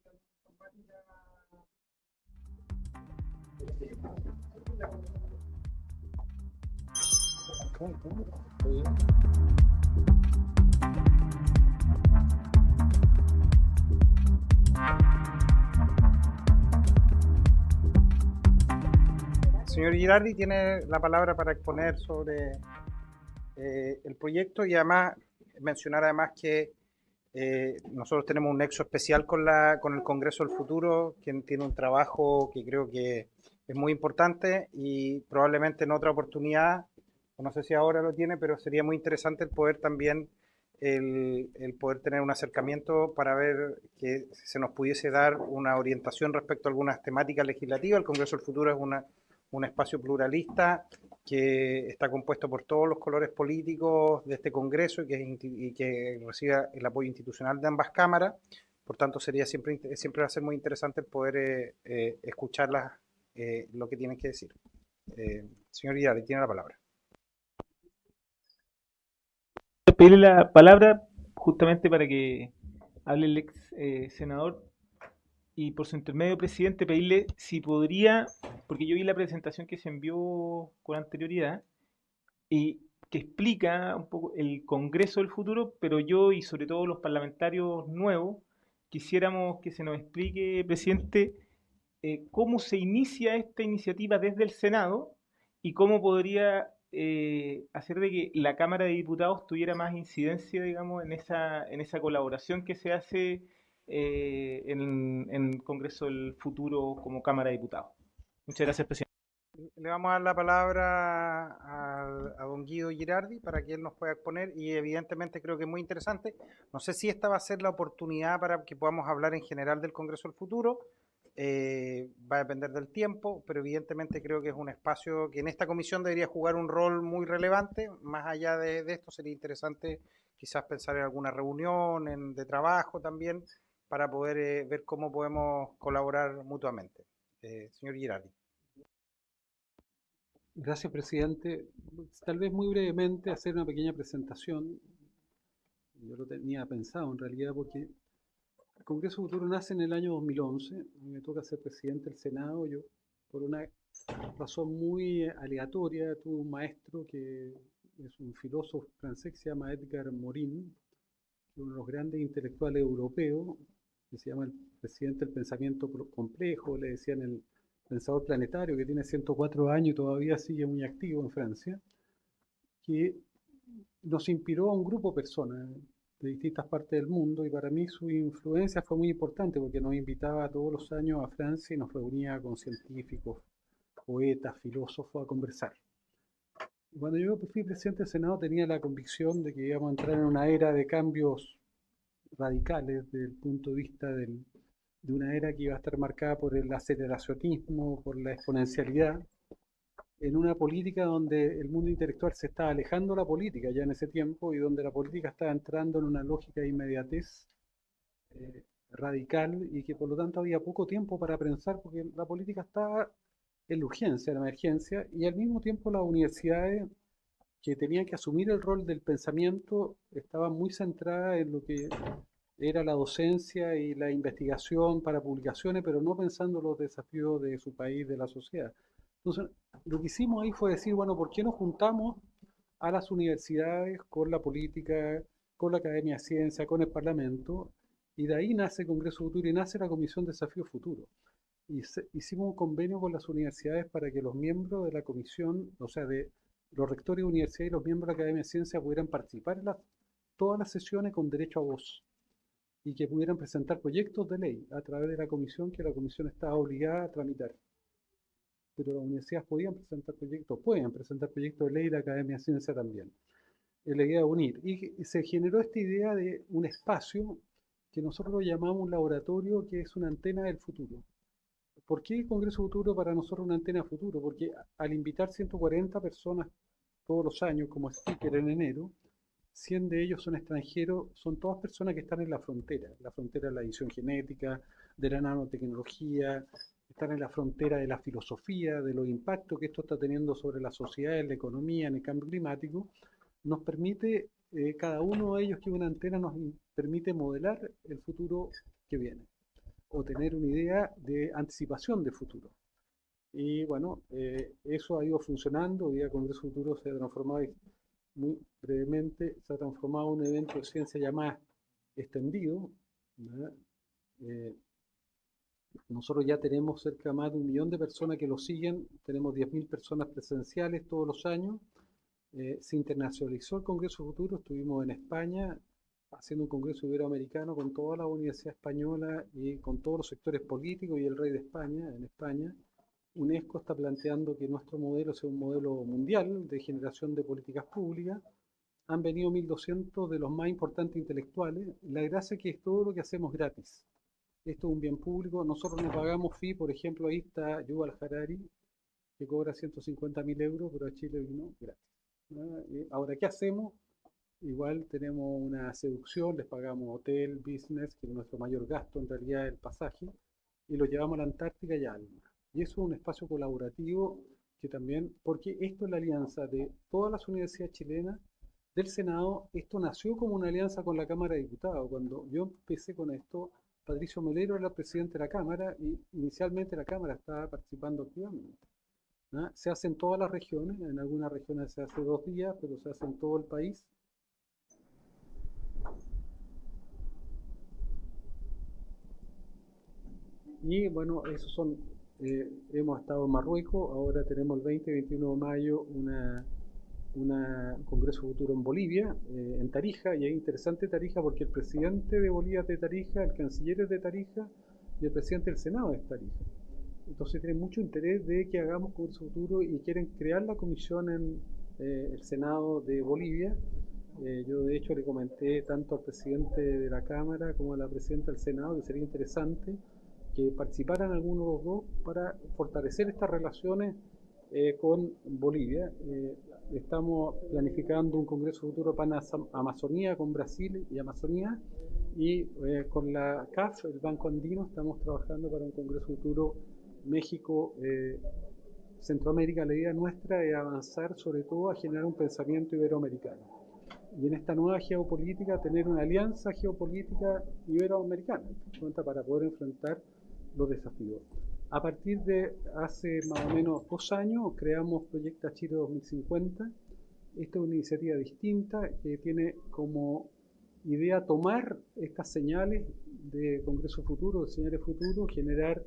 Señor Girardi tiene la palabra para exponer sobre el proyecto y además mencionar además que nosotros tenemos un nexo especial con el Congreso del Futuro, quien tiene un trabajo que creo que es muy importante y probablemente en otra oportunidad, no sé si ahora lo tiene, pero sería muy interesante el poder también el poder tener un acercamiento para ver que se nos pudiese dar una orientación respecto a algunas temáticas legislativas. El Congreso del Futuro es un espacio pluralista que está compuesto por todos los colores políticos de este Congreso y que recibe el apoyo institucional de ambas cámaras. Por tanto, siempre va a ser muy interesante el poder escuchar lo que tienen que decir. Señor Hidalgo, tiene la palabra. Pedirle la palabra justamente para que hable el ex senador y por su intermedio, presidente, pedirle si podría, porque yo vi la presentación que se envió con anterioridad y que explica un poco el Congreso del Futuro, pero yo y sobre todo los parlamentarios nuevos quisiéramos que se nos explique, presidente, cómo se inicia esta iniciativa desde el Senado y cómo podría hacer de que la Cámara de Diputados tuviera más incidencia, digamos, en esa colaboración que se hace en el Congreso del Futuro como Cámara de Diputados. Muchas gracias, presidente. Le vamos a dar la palabra a don Guido Girardi para que él nos pueda exponer y evidentemente creo que es muy interesante. No sé si esta va a ser la oportunidad para que podamos hablar en general del Congreso del Futuro. Va a depender del tiempo, pero evidentemente creo que es un espacio que en esta comisión debería jugar un rol muy relevante. Más allá de esto, sería interesante quizás pensar en alguna reunión de trabajo también para poder ver cómo podemos colaborar mutuamente. Señor Girardi. Gracias, presidente. Tal vez muy brevemente hacer una pequeña presentación. Yo lo tenía pensado en realidad porque el Congreso Futuro nace en el año 2011. Me toca ser presidente del Senado. Yo, por una razón muy aleatoria, tuve un maestro que es un filósofo francés que se llama Edgar Morin, que es uno de los grandes intelectuales europeos, que se llama el presidente del pensamiento complejo, le decían el pensador planetario, que tiene 104 años y todavía sigue muy activo en Francia, que nos inspiró a un grupo de personas de distintas partes del mundo y para mí su influencia fue muy importante porque nos invitaba todos los años a Francia y nos reunía con científicos, poetas, filósofos a conversar. Cuando yo fui presidente del Senado tenía la convicción de que íbamos a entrar en una era de cambios radicales desde el punto de vista de una era que iba a estar marcada por el aceleracionismo, por la exponencialidad, en una política donde el mundo intelectual se estaba alejando de la política ya en ese tiempo y donde la política estaba entrando en una lógica de inmediatez radical y que por lo tanto había poco tiempo para pensar porque la política estaba en la urgencia, en la emergencia, y al mismo tiempo las universidades que tenían que asumir el rol del pensamiento estaban muy centradas en lo que era la docencia y la investigación para publicaciones, pero no pensando los desafíos de su país, de la sociedad. Entonces, lo que hicimos ahí fue decir, bueno, ¿por qué nos juntamos a las universidades con la política, con la Academia de Ciencia, con el Parlamento? Y de ahí nace el Congreso Futuro y nace la Comisión Desafío Futuro. Y hicimos un convenio con las universidades para que los miembros de la comisión, o sea, de los rectores de universidad y los miembros de la Academia de Ciencia pudieran participar en todas las sesiones con derecho a voz y que pudieran presentar proyectos de ley a través de la comisión que la comisión estaba obligada a tramitar. Pero las universidades podían presentar proyectos, pueden presentar proyectos de ley y la Academia de Ciencia también. Es la idea de unir. Y se generó esta idea de un espacio que nosotros lo llamamos un laboratorio, que es una antena del futuro. ¿Por qué el Congreso Futuro para nosotros una antena futuro? Porque al invitar 140 personas todos los años como speaker en enero, 100 de ellos son extranjeros, son todas personas que están en la frontera de la edición genética, de la nanotecnología, están en la frontera de la filosofía, de los impactos que esto está teniendo sobre la sociedad, en la economía, en el cambio climático. Nos permite, cada uno de ellos que es una antena, nos permite modelar el futuro que viene o tener una idea de anticipación de futuro. Y bueno, eso ha ido funcionando. Hoy día Congreso Futuro se ha transformado, muy brevemente, se ha transformado en un evento de ciencia ya más extendido. Nosotros ya tenemos cerca de más de 1 millón de personas que lo siguen, tenemos 10.000 personas presenciales todos los años. Se internacionalizó el Congreso Futuro, estuvimos en España haciendo un congreso iberoamericano con toda la universidad española y con todos los sectores políticos y el rey de España, en España. UNESCO está planteando que nuestro modelo sea un modelo mundial de generación de políticas públicas. Han venido 1.200 de los más importantes intelectuales. La gracia es que es todo lo que hacemos gratis. Esto es un bien público. Nosotros no pagamos fee. Por ejemplo, ahí está Yuval Harari, que cobra 150.000 euros, pero a Chile vino gratis. Ahora, ¿qué hacemos? Igual tenemos una seducción, les pagamos hotel, business, que es nuestro mayor gasto en realidad es el pasaje, y lo llevamos a la Antártica y a Alma. Y eso es un espacio colaborativo que también, porque esto es la alianza de todas las universidades chilenas, del Senado. Esto nació como una alianza con la Cámara de Diputados. Cuando yo empecé con esto, Patricio Melero era el presidente de la Cámara y inicialmente la Cámara estaba participando activamente. Se hace en todas las regiones, en algunas regiones se hace 2 días, pero se hace en todo el país. Y bueno, esos son, hemos estado en Marruecos, ahora tenemos el 20 y 21 de mayo un Congreso Futuro en Bolivia, en Tarija, y es interesante Tarija porque el presidente de Bolivia es de Tarija, el canciller es de Tarija y el presidente del Senado es de Tarija. Entonces tienen mucho interés de que hagamos Congreso Futuro y quieren crear la comisión en el Senado de Bolivia. Yo de hecho le comenté tanto al presidente de la Cámara como a la presidenta del Senado que sería interesante que participaran algunos de los dos para fortalecer estas relaciones con Bolivia. Estamos planificando un Congreso Futuro para Amazonía con Brasil y Amazonía, y con la CAF, el Banco Andino, estamos trabajando para un Congreso Futuro México, Centroamérica. La idea nuestra es avanzar sobre todo a generar un pensamiento iberoamericano. Y en esta nueva geopolítica tener una alianza geopolítica iberoamericana para poder enfrentar los desafíos. A partir de hace más o menos 2 años creamos Proyecta Chile 2050. Esta es una iniciativa distinta que tiene como idea tomar estas señales de Congreso Futuro, de señales futuros, generar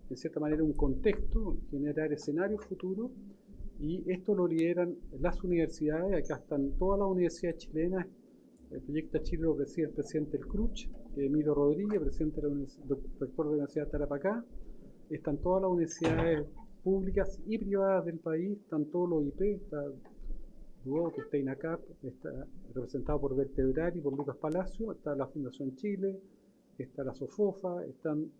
de cierta manera un contexto, generar escenarios futuros, y esto lo lideran las universidades. Acá están todas las universidades chilenas. El Proyecto Chile lo preside el presidente del CRUCH, Emilio Rodríguez, presidente del rector de la Universidad de Tarapacá. Están todas las universidades públicas y privadas del país, están todos los IP, está Duoc, está INACAP, está representado por Vertebrar y por Lucas Palacio, está la Fundación Chile, está la SOFOFA, están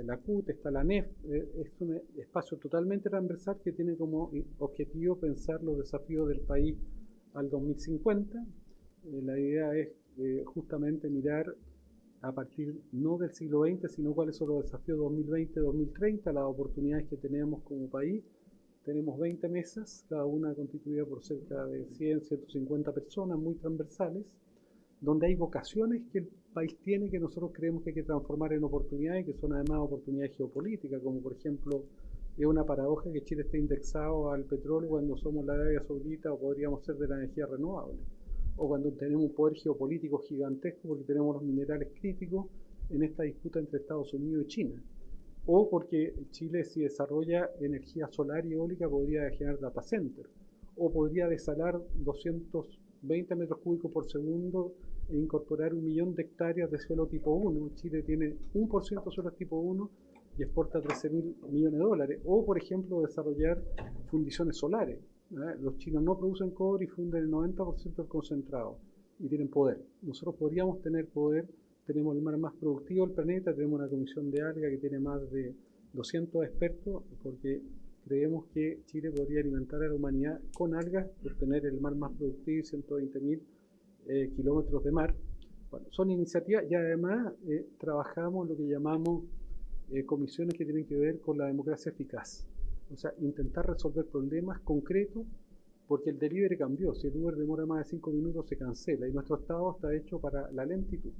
la CUT, está la NEF. Es un espacio totalmente transversal que tiene como objetivo pensar los desafíos del país al 2050. La idea es justamente mirar a partir no del siglo XX, sino cuáles son los desafíos 2020-2030, las oportunidades que tenemos como país. Tenemos 20 mesas, cada una constituida por cerca de 100, 150 personas, muy transversales, donde hay vocaciones que el país tiene que nosotros creemos que hay que transformar en oportunidades, que son además oportunidades geopolíticas, como por ejemplo, es una paradoja que Chile esté indexado al petróleo cuando somos la Arabia Saudita o podríamos ser de la energía renovable, o cuando tenemos un poder geopolítico gigantesco porque tenemos los minerales críticos en esta disputa entre Estados Unidos y China, o porque Chile, si desarrolla energía solar y eólica, podría generar data center, o podría desalar 220 metros cúbicos por segundo e incorporar 1 millón de hectáreas de suelo tipo 1. Chile tiene 1% de suelo tipo 1 y exporta 13.000 millones de dólares. O, por ejemplo, desarrollar fundiciones solares. Los chinos no producen cobre y funden el 90% del concentrado y tienen poder. Nosotros podríamos tener poder, tenemos el mar más productivo del planeta, tenemos una comisión de algas que tiene más de 200 expertos, porque creemos que Chile podría alimentar a la humanidad con algas por tener el mar más productivo y 120.000 kilómetros de mar. Bueno, son iniciativas y además trabajamos lo que llamamos comisiones que tienen que ver con la democracia eficaz. O sea, intentar resolver problemas concretos, porque el delivery cambió. Si el Uber demora más de 5 minutos, se cancela. Y nuestro Estado está hecho para la lentitud.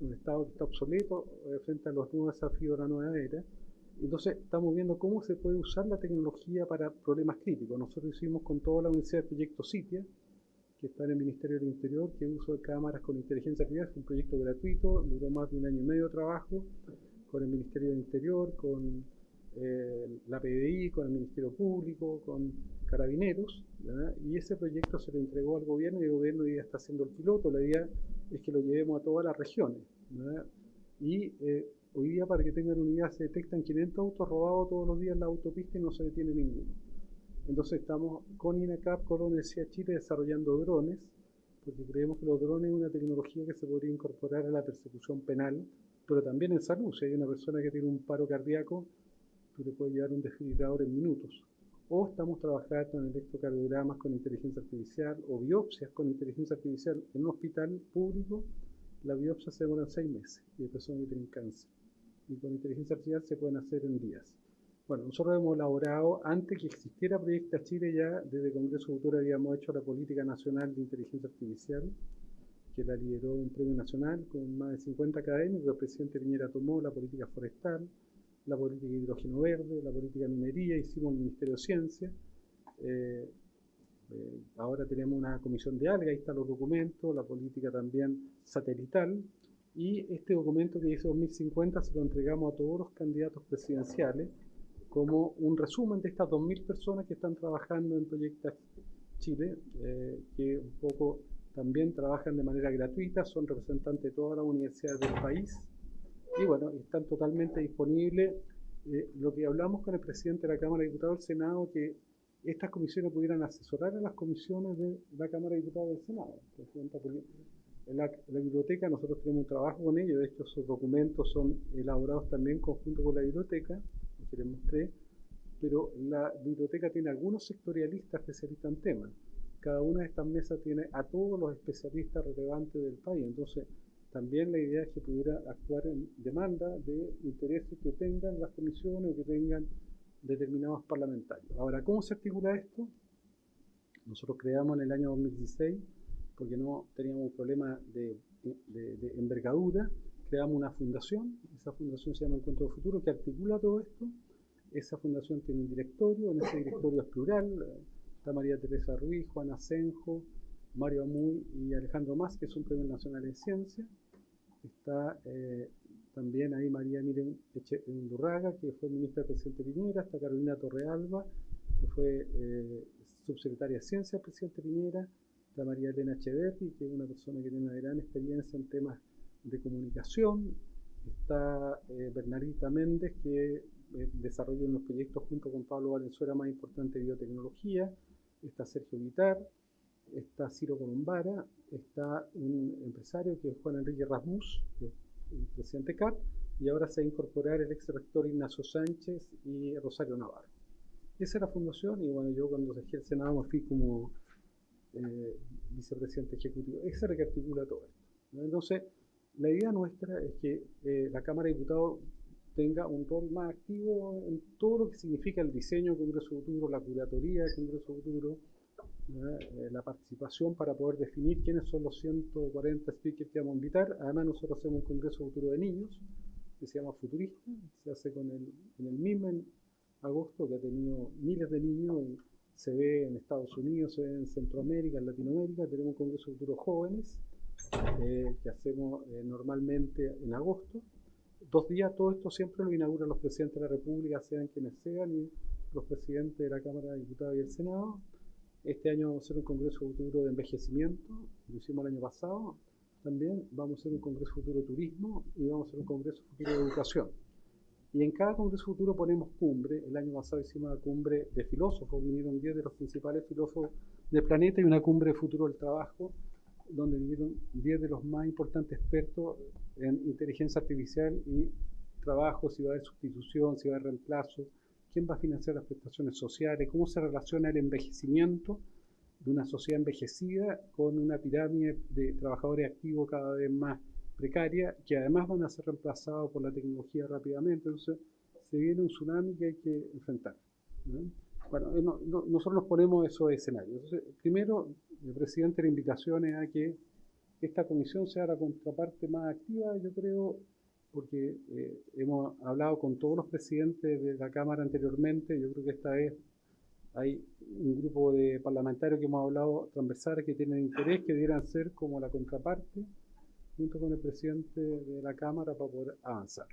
Un Estado que está obsoleto frente a los nuevos desafíos de la nueva era. Entonces, estamos viendo cómo se puede usar la tecnología para problemas críticos. Nosotros hicimos con toda la Universidad el proyecto CITIA, que está en el Ministerio del Interior, que uso de cámaras con inteligencia artificial. Es un proyecto gratuito, duró más de 1 año y medio de trabajo con el Ministerio del Interior, con la PDI, con el Ministerio Público, con Carabineros, ¿verdad? Y ese proyecto se le entregó al gobierno y el gobierno hoy día está haciendo el piloto. La idea es que lo llevemos a todas las regiones, ¿verdad? Y hoy día, para que tengan una idea, se detectan 500 autos robados todos los días en la autopista y no se detiene ninguno. Entonces estamos con INACAP, con la Universidad de Chile, desarrollando drones, porque creemos que los drones es una tecnología que se podría incorporar a la persecución penal, pero también en salud. Si hay una persona que tiene un paro cardíaco, tú le puedes llevar un desfibrilador en minutos. O estamos trabajando en electrocardiogramas con inteligencia artificial o biopsias con inteligencia artificial. En un hospital público, la biopsia se demora 6 meses y hay personas que tienen cáncer. Y con inteligencia artificial se pueden hacer en días. Bueno, nosotros hemos elaborado, antes que existiera Proyecta Chile, ya desde Congreso Futuro habíamos hecho la Política Nacional de Inteligencia Artificial, que la lideró un premio nacional con más de 50 académicos. El presidente Piñera tomó la política forestal, la política de hidrógeno verde, la política de minería, hicimos el Ministerio de Ciencia. Ahora tenemos una comisión de algas, ahí están los documentos, la política también satelital. Y este documento que dice 2050 se lo entregamos a todos los candidatos presidenciales como un resumen de estas 2.000 personas que están trabajando en Proyecta Chile, que un poco también trabajan de manera gratuita, son representantes de todas las universidades del país. Y bueno, están totalmente disponibles. Lo que hablamos con el presidente de la Cámara de Diputados del Senado, que estas comisiones pudieran asesorar a las comisiones de la Cámara de Diputados del Senado. En la biblioteca nosotros tenemos un trabajo con ellos, de hecho esos documentos son elaborados también en conjunto con la biblioteca, que les mostré, pero la biblioteca tiene algunos sectorialistas especialistas en temas. Cada una de estas mesas tiene a todos los especialistas relevantes del país, entonces también la idea es que pudiera actuar en demanda de intereses que tengan las comisiones o que tengan determinados parlamentarios. Ahora, ¿cómo se articula esto? Nosotros creamos en el año 2016, porque no teníamos un problema de envergadura, creamos una fundación. Esa fundación se llama Encuentro Futuro, que articula todo esto. Esa fundación tiene un directorio, en ese directorio es plural. Está María Teresa Ruiz, Juan Asenjo, Mario Amuy y Alejandro Mas, que son premios nacionales de ciencia. Está también ahí María Miren Undurraga, que fue ministra del presidente Piñera. Está Carolina Torrealba, que fue subsecretaria de Ciencia del presidente Piñera. Está María Elena Echeverri, que es una persona que tiene una gran experiencia en temas de comunicación. Está Bernardita Méndez, que desarrolla unos proyectos junto con Pablo Valenzuela más importantes de biotecnología. Está Sergio Guitar, está Ciro Colombara, está un empresario que es Juan Enrique Rasmus, el presidente CAP, y ahora se va a incorporar el ex rector Ignacio Sánchez y Rosario Navarro. Esa es la fundación, y bueno, yo cuando dejé el Senado me fui como vicepresidente ejecutivo. Esa es la que articula todo esto, ¿no? Entonces, la idea nuestra es que la Cámara de Diputados tenga un rol más activo en todo lo que significa el diseño del Congreso Futuro, la curatoría del Congreso Futuro, la participación para poder definir quiénes son los 140 speakers que vamos a invitar. Además, nosotros hacemos un Congreso Futuro de Niños, que se llama Futurista, se hace en el MIM en agosto, que ha tenido miles de niños, se ve en Estados Unidos, se ve en Centroamérica, en Latinoamérica. Tenemos un Congreso Futuro Jóvenes, que hacemos normalmente en agosto. 2 días, todo esto siempre lo inauguran los presidentes de la República, sean quienes sean, y los presidentes de la Cámara de Diputados y el Senado. Este año vamos a hacer un Congreso Futuro de Envejecimiento, lo hicimos el año pasado. También vamos a hacer un Congreso Futuro de Turismo y vamos a hacer un Congreso Futuro de Educación. Y en cada Congreso Futuro ponemos cumbre. El año pasado hicimos una cumbre de filósofos, vinieron 10 de los principales filósofos del planeta, y una cumbre de futuro del trabajo, donde vinieron 10 de los más importantes expertos en inteligencia artificial y trabajo, si va a haber sustitución, si va a haber reemplazo, quién va a financiar las prestaciones sociales, cómo se relaciona el envejecimiento de una sociedad envejecida con una pirámide de trabajadores activos cada vez más precaria, que además van a ser reemplazados por la tecnología rápidamente. Entonces se viene un tsunami que hay que enfrentar, ¿no? Bueno, nosotros nos ponemos esos escenarios. Entonces, primero, el presidente, la invitación es a que esta comisión sea la contraparte más activa, yo creo, porque hemos hablado con todos los presidentes de la Cámara anteriormente. Yo creo que esta vez hay un grupo de parlamentarios que hemos hablado transversales que tienen interés, que debieran ser como la contraparte, junto con el presidente de la Cámara, para poder avanzar.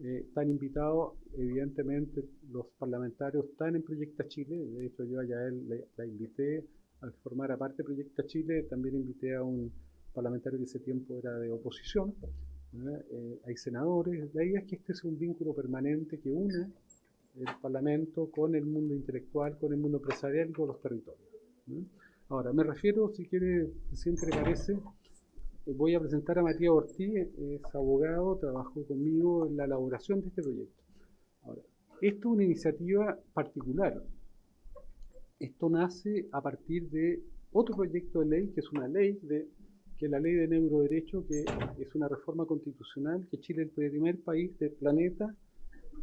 Están invitados, evidentemente, los parlamentarios están en Proyecta Chile. De hecho, yo a Yael la invité a formar parte de Proyecta Chile. También invité a un parlamentario que ese tiempo era de oposición. Hay senadores. La idea es que este sea un vínculo permanente que une el Parlamento con el mundo intelectual, con el mundo empresarial y con los territorios. Ahora, me refiero, si quiere, presidente, le parece, voy a presentar a Matías Ortiz, es abogado, trabajó conmigo en la elaboración de este proyecto. Ahora, esto es una iniciativa particular. Esto nace a partir de otro proyecto de ley, que es una ley, que es la ley de neuroderecho, que es una reforma constitucional, que Chile es el primer país del planeta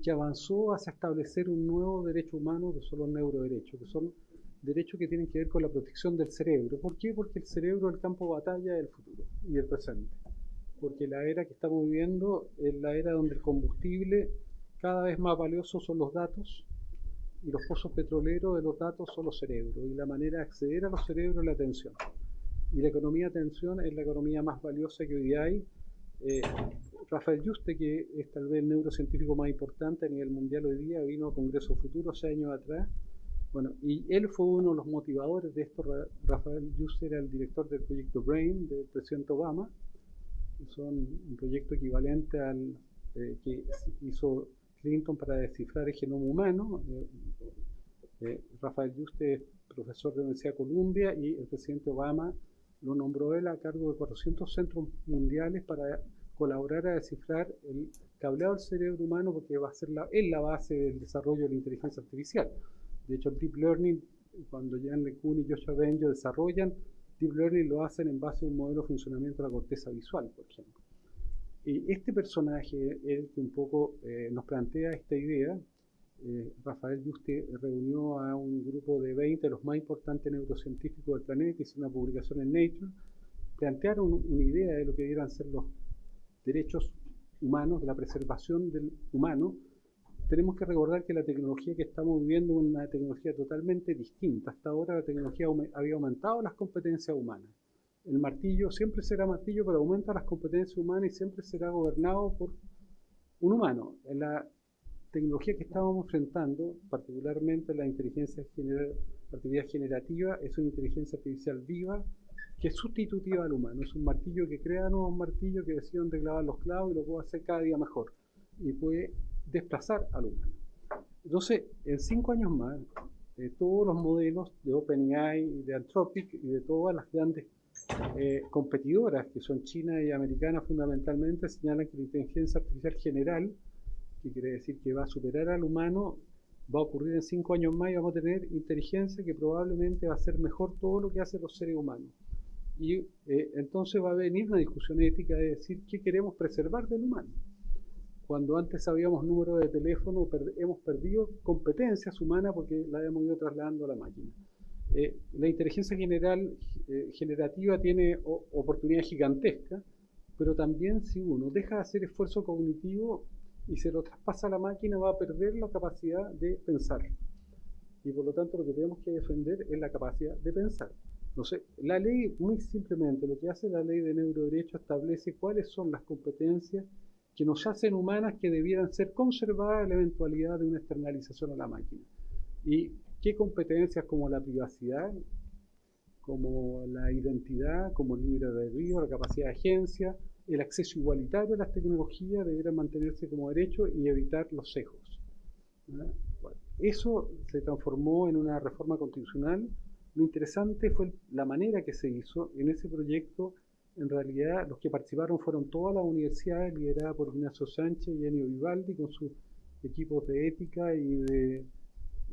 que avanzó hacia establecer un nuevo derecho humano, que son los neuroderechos, que son derechos que tienen que ver con la protección del cerebro. ¿Por qué? Porque el cerebro es el campo de batalla del futuro y del presente. Porque la era que estamos viviendo es la era donde el combustible cada vez más valioso son los datos, y los pozos petroleros de los datos son los cerebros, y la manera de acceder a los cerebros es la atención. Y la economía de atención es la economía más valiosa que hoy día hay. Rafael Yuste, que es tal vez el neurocientífico más importante a nivel mundial hoy día, vino a Congreso Futuro 6 años atrás. Bueno, y él fue uno de los motivadores de esto. Rafael Yuste era el director del proyecto BRAIN del presidente Obama, que son un proyecto equivalente al que hizo Clinton para descifrar el genoma humano. Rafael Yuste es profesor de la Universidad de Columbia, y el presidente Obama lo nombró él a cargo de 400 centros mundiales para colaborar a descifrar el cableado del cerebro humano, porque va a ser la base del desarrollo de la inteligencia artificial. De hecho, el Deep Learning, cuando Jan LeCun y Joshua Bengio desarrollan Deep Learning, lo hacen en base a un modelo de funcionamiento de la corteza visual, por ejemplo. Y este personaje es el que un poco nos plantea esta idea. Rafael Yuste reunió a un grupo de 20 de los más importantes neurocientíficos del planeta, hizo una publicación en Nature, plantearon una idea de lo que debieran ser los derechos humanos, de la preservación del humano. Tenemos que recordar que la tecnología que estamos viviendo es una tecnología totalmente distinta. Hasta ahora la tecnología había aumentado las competencias humanas. El martillo siempre será martillo, pero aumenta las competencias humanas y siempre será gobernado por un humano. En la tecnología que estamos enfrentando, particularmente la inteligencia artificial generativa, es una inteligencia artificial viva que es sustitutiva al humano. Es un martillo que crea nuevos martillos que deciden dónde clavar los clavos y lo puede hacer cada día mejor. Y puede desplazar al humano. Entonces, en 5 años más, todos los modelos de OpenAI, de Anthropic y de todas las grandes competidoras, que son China y americanas fundamentalmente, señalan que la inteligencia artificial general, que quiere decir que va a superar al humano, va a ocurrir en 5 años más, y vamos a tener inteligencia que probablemente va a hacer mejor todo lo que hacen los seres humanos. Y entonces va a venir una discusión ética de decir qué queremos preservar del humano. Cuando antes sabíamos número de teléfono, hemos perdido competencias humanas porque la hemos ido trasladando a la máquina. La inteligencia generativa tiene oportunidades gigantescas, pero también si uno deja de hacer esfuerzo cognitivo y se lo traspasa a la máquina, va a perder la capacidad de pensar. Y por lo tanto lo que tenemos que defender es la capacidad de pensar. Entonces, la ley, muy simplemente, lo que hace la ley de neuroderecho establece cuáles son las competencias que nos hacen humanas que debieran ser conservadas en la eventualidad de una externalización a la máquina. Y qué competencias como la privacidad, como la identidad, como el libre albedrío, la capacidad de agencia, el acceso igualitario a las tecnologías deberán mantenerse como derecho y evitar los sesgos. Bueno, eso se transformó en una reforma constitucional. Lo interesante fue la manera que se hizo. En ese proyecto, en realidad, los que participaron fueron todas las universidades lideradas por Ignacio Sánchez y Ennio Vivaldi con sus equipos de ética y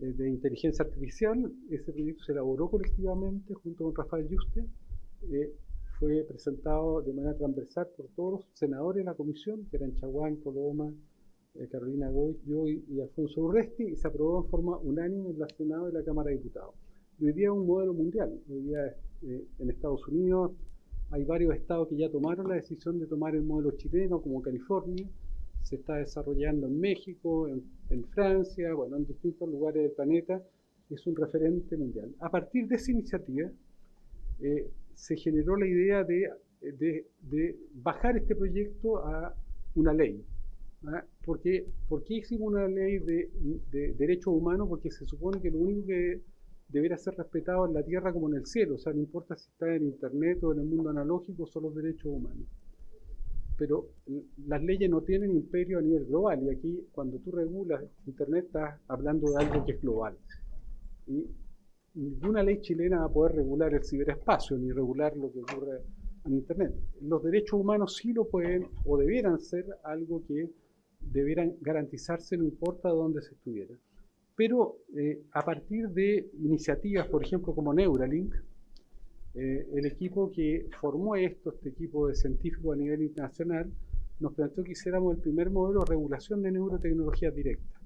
de inteligencia artificial. Ese proyecto se elaboró colectivamente junto con Rafael Yuste. Fue presentado de manera transversal por todos los senadores de la comisión, que eran Chaguán, Coloma, Carolina Goy, yo y Alfonso Urresti, y se aprobó en forma unánime en la Senado y la Cámara de Diputados. Y hoy día es un modelo mundial. Hoy día en Estados Unidos hay varios estados que ya tomaron la decisión de tomar el modelo chileno, como California. Se está desarrollando en México, en Francia, bueno, en distintos lugares del planeta. Es un referente mundial. A partir de esa iniciativa, se generó la idea de bajar este proyecto a una ley. ¿Ah? ¿Por qué hicimos una ley de derechos humanos? Porque se supone que lo único que deberá ser respetado en la tierra como en el cielo, o sea, no importa si está en internet o en el mundo analógico, son los derechos humanos. Pero las leyes no tienen imperio a nivel global, y aquí cuando tú regulas internet estás hablando de algo que es global. Y ninguna ley chilena va a poder regular el ciberespacio, ni regular lo que ocurre en internet. Los derechos humanos sí lo pueden, o debieran ser algo que debieran garantizarse no importa dónde se estuviera. Pero a partir de iniciativas, por ejemplo, como Neuralink, el equipo que formó este equipo de científicos a nivel internacional, nos planteó que hiciéramos el primer modelo de regulación de neurotecnología directa.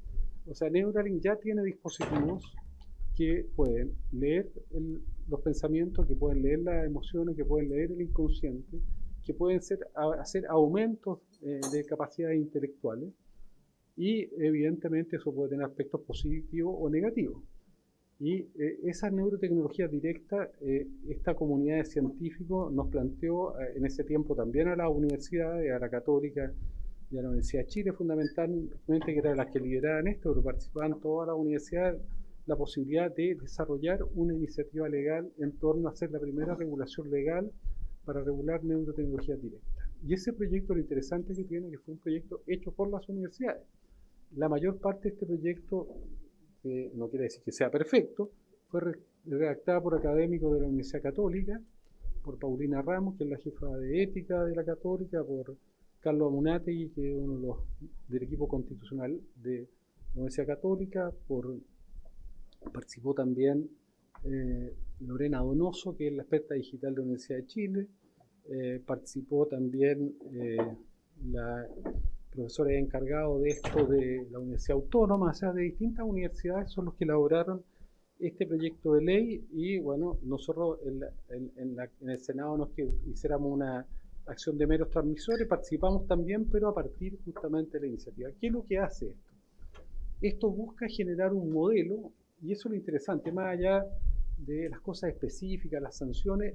O sea, Neuralink ya tiene dispositivos que pueden leer los pensamientos, que pueden leer las emociones, que pueden leer el inconsciente, que pueden hacer aumentos de capacidades intelectuales, y evidentemente eso puede tener aspectos positivos o negativos. Y esas neurotecnologías directas, esta comunidad de científicos nos planteó en ese tiempo también a las universidades, a la Católica y a la Universidad de Chile fundamentalmente, que eran las que lideraban esto, pero participaban todas las universidades, la posibilidad de desarrollar una iniciativa legal en torno a hacer la primera regulación legal para regular neurotecnologías directas. Y ese proyecto, lo interesante que tiene, que fue un proyecto hecho por las universidades. La mayor parte de este proyecto, que no quiere decir que sea perfecto, fue redactada por académicos de la Universidad Católica, por Paulina Ramos, que es la jefa de ética de la Católica, por Carlos Amunátegui, que es uno del equipo constitucional de la Universidad Católica, participó también Lorena Donoso, que es la experta digital de la Universidad de Chile, participó también la profesora encargado de esto de la Universidad Autónoma, o sea, de distintas universidades son los que elaboraron este proyecto de ley. Y bueno, nosotros en el Senado no es que hiciéramos una acción de meros transmisores, participamos también, pero a partir justamente de la iniciativa. ¿Qué es lo que hace esto? Esto busca generar un modelo, y eso es lo interesante, más allá de las cosas específicas, las sanciones.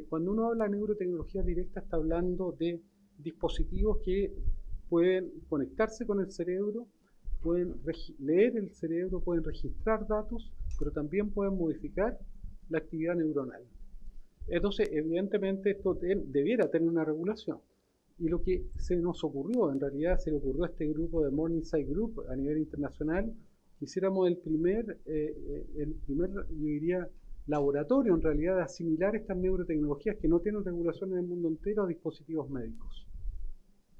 Cuando uno habla de neurotecnología directa, está hablando de dispositivos que pueden conectarse con el cerebro, pueden leer el cerebro, pueden registrar datos, pero también pueden modificar la actividad neuronal. Entonces, evidentemente, esto debiera tener una regulación. Y lo que se nos ocurrió, en realidad se le ocurrió a este grupo de Morningside Group a nivel internacional, que hiciéramos el primer, yo diría, laboratorio en realidad de asimilar estas neurotecnologías que no tienen regulación en el mundo entero a dispositivos médicos.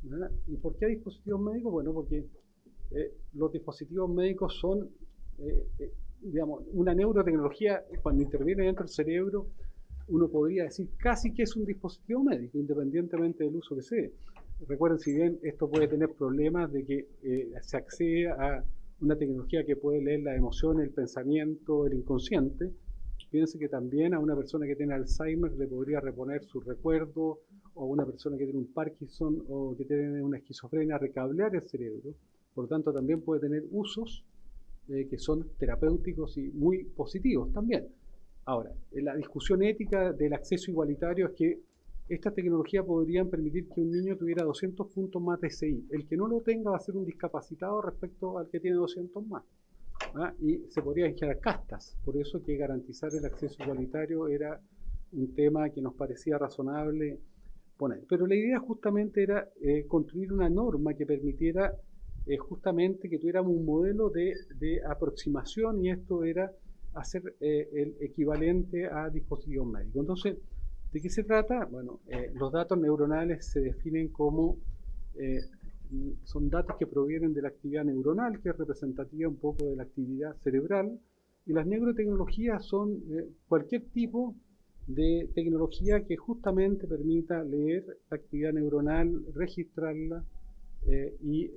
¿Verdad? ¿Y por qué a dispositivos médicos? Bueno, porque los dispositivos médicos son, digamos, una neurotecnología cuando interviene dentro del cerebro, uno podría decir casi que es un dispositivo médico, independientemente del uso que sea. Recuerden, si bien esto puede tener problemas de que se accede a una tecnología que puede leer las emociones, el pensamiento, el inconsciente, piense que también a una persona que tiene Alzheimer le podría reponer sus recuerdos, o una persona que tiene un Parkinson o que tiene una esquizofrenia, recablear el cerebro. Por lo tanto, también puede tener usos que son terapéuticos y muy positivos también. Ahora, la discusión ética del acceso igualitario es que estas tecnologías podrían permitir que un niño tuviera 200 puntos más de CI. El que no lo tenga va a ser un discapacitado respecto al que tiene 200 más. Y se podrían generar castas. Por eso que garantizar el acceso igualitario era un tema que nos parecía razonable poner. Pero la idea justamente era construir una norma que permitiera justamente que tuviéramos un modelo de aproximación, y esto era hacer el equivalente a dispositivos médicos. Entonces, ¿de qué se trata? Bueno, los datos neuronales se definen como son datos que provienen de la actividad neuronal, que es representativa un poco de la actividad cerebral, y las neurotecnologías son cualquier tipo de tecnología que justamente permita leer la actividad neuronal, registrarla y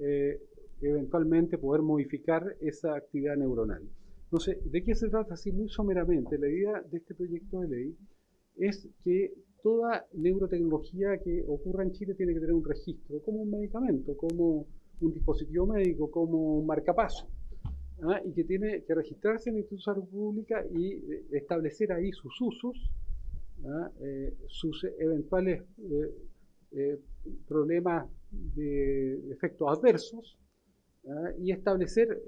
eventualmente poder modificar esa actividad neuronal. Entonces, ¿de qué se trata? Así muy someramente, la idea de este proyecto de ley es que toda neurotecnología que ocurra en Chile tiene que tener un registro, como un medicamento, como un dispositivo médico, como un marcapaso, y que tiene que registrarse en el Instituto de Salud Pública y establecer ahí sus usos, sus eventuales problemas de efectos adversos, y establecer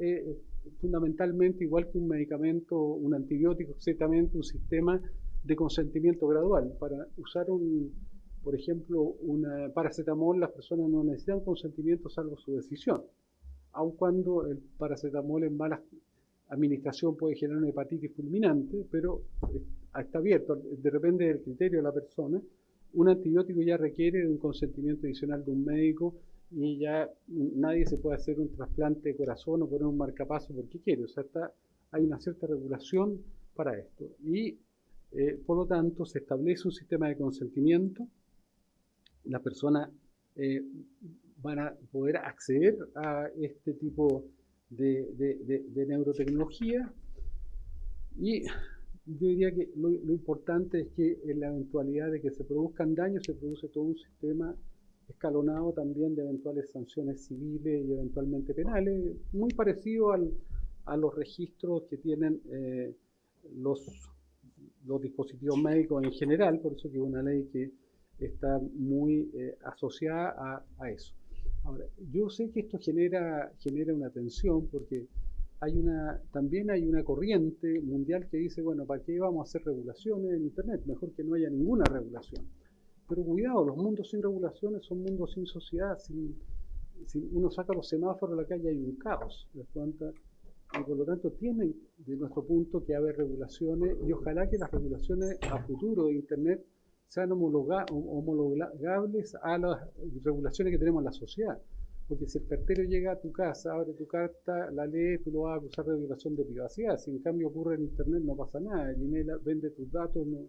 fundamentalmente, igual que un medicamento, un antibiótico, exactamente un sistema de consentimiento gradual. Para usar por ejemplo, una paracetamol, las personas no necesitan consentimiento salvo su decisión, aun cuando el paracetamol en mala administración puede generar una hepatitis fulminante, pero está abierto, depende del criterio de la persona. Un antibiótico ya requiere de un consentimiento adicional de un médico, y ya nadie se puede hacer un trasplante de corazón o poner un marcapaso porque quiere. O sea, hay una cierta regulación para esto. Y por lo tanto, se establece un sistema de consentimiento. Las personas van a poder acceder a este tipo de neurotecnología, y yo diría que lo importante es que en la eventualidad de que se produzcan daños, se produce todo un sistema escalonado también de eventuales sanciones civiles y eventualmente penales, muy parecido a los registros que tienen los dispositivos médicos en general. Por eso que es una ley que está muy asociada a eso. Ahora, yo sé que esto genera una tensión, porque también hay una corriente mundial que dice, bueno, ¿para qué vamos a hacer regulaciones en Internet? Mejor que no haya ninguna regulación. Pero cuidado, los mundos sin regulaciones son mundos sin sociedad. Si uno saca los semáforos a la calle hay un caos, ¿te das cuenta? Y por lo tanto tienen, de nuestro punto, que haber regulaciones, y ojalá que las regulaciones a futuro de Internet sean homologables a las regulaciones que tenemos en la sociedad. Porque si el cartero llega a tu casa, abre tu carta, la lee, tú lo vas a acusar de violación de privacidad. Si en cambio ocurre en Internet, no pasa nada. El email vende tus datos, no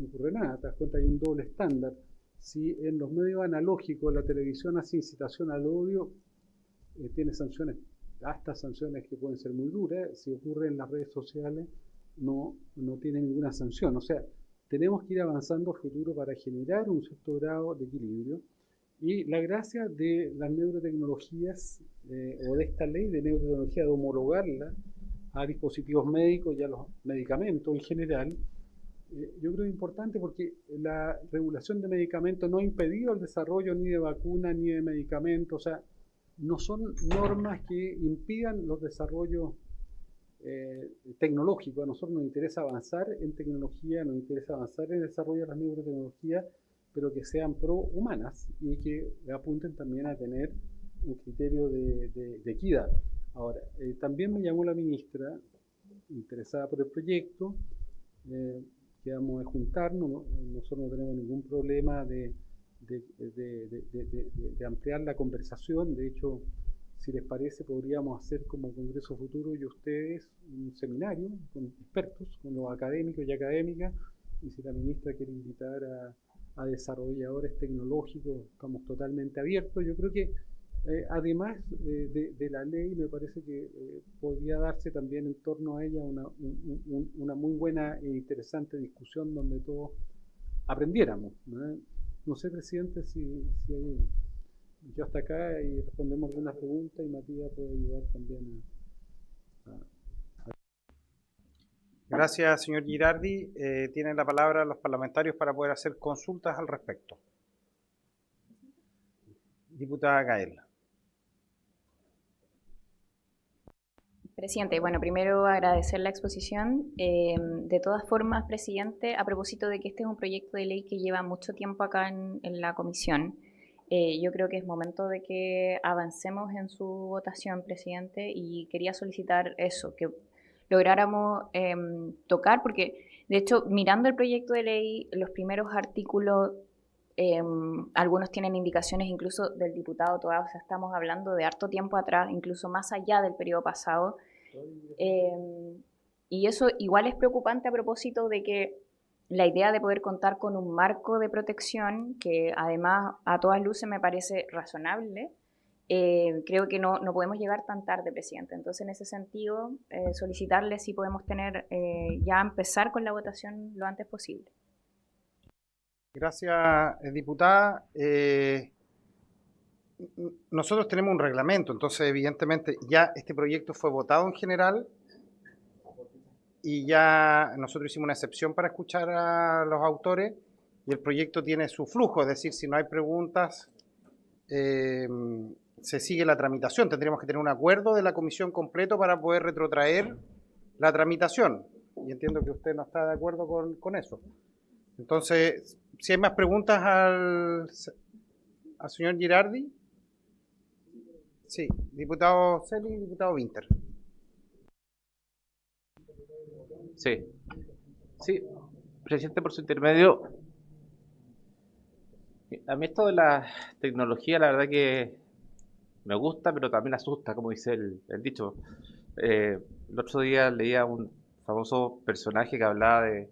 ocurre nada. Te das cuenta, hay un doble estándar. Si en los medios analógicos la televisión hace incitación al odio, tiene sanciones, hasta sanciones que pueden ser muy duras. Si ocurre en las redes sociales, no tiene ninguna sanción. O sea, tenemos que ir avanzando a futuro para generar un cierto grado de equilibrio. Y la gracia de las neurotecnologías, o de esta ley de neurotecnología, de homologarla a dispositivos médicos y a los medicamentos en general, yo creo que es importante, porque la regulación de medicamentos no ha impedido el desarrollo ni de vacunas ni de medicamentos. O sea, no son normas que impidan los desarrollos tecnológicos. A nosotros nos interesa avanzar en tecnología, nos interesa avanzar en el desarrollo de las neurotecnologías, pero que sean pro-humanas y que apunten también a tener un criterio de equidad. Ahora, también me llamó la ministra, interesada por el proyecto, que vamos a juntarnos. Nosotros no tenemos ningún problema de ampliar la conversación. De hecho, si les parece, podríamos hacer como Congreso Futuro y ustedes un seminario con expertos, con los académicos y académicas, y si la ministra quiere invitar a desarrolladores tecnológicos, estamos totalmente abiertos. Yo creo que además de la ley, me parece que podría darse también en torno a ella una muy buena e interesante discusión donde todos aprendiéramos, ¿no? No sé, presidente, si hay, yo hasta acá y respondemos algunas preguntas y Matías puede ayudar también Gracias, señor Girardi. Tienen la palabra los parlamentarios para poder hacer consultas al respecto. Diputada Gael. Presidente, bueno, primero agradecer la exposición. De todas formas, presidente, a propósito de que este es un proyecto de ley que lleva mucho tiempo acá en la comisión, yo creo que es momento de que avancemos en su votación, presidente, y quería solicitar eso, que lográramos tocar, porque de hecho, mirando el proyecto de ley, los primeros artículos, algunos tienen indicaciones incluso del diputado Toá, o sea, estamos hablando de harto tiempo atrás, incluso más allá del periodo pasado. Y eso igual es preocupante a propósito de que la idea de poder contar con un marco de protección, que además a todas luces me parece razonable, creo que no podemos llegar tan tarde, presidente. Entonces, en ese sentido, solicitarle si podemos tener, ya empezar con la votación lo antes posible. Gracias, diputada. Nosotros tenemos un reglamento, entonces evidentemente ya este proyecto fue votado en general y ya nosotros hicimos una excepción para escuchar a los autores y el proyecto tiene su flujo, es decir, si no hay preguntas, se sigue la tramitación. Tendríamos que tener un acuerdo de la comisión completo para poder retrotraer la tramitación. Y entiendo que usted no está de acuerdo con eso. Entonces, si hay más preguntas al señor Girardi. Sí, diputado Celi y diputado Winter. Sí, presidente, por su intermedio. A mí esto de la tecnología, la verdad que me gusta, pero también asusta, como dice el dicho. El otro día leía un famoso personaje que hablaba de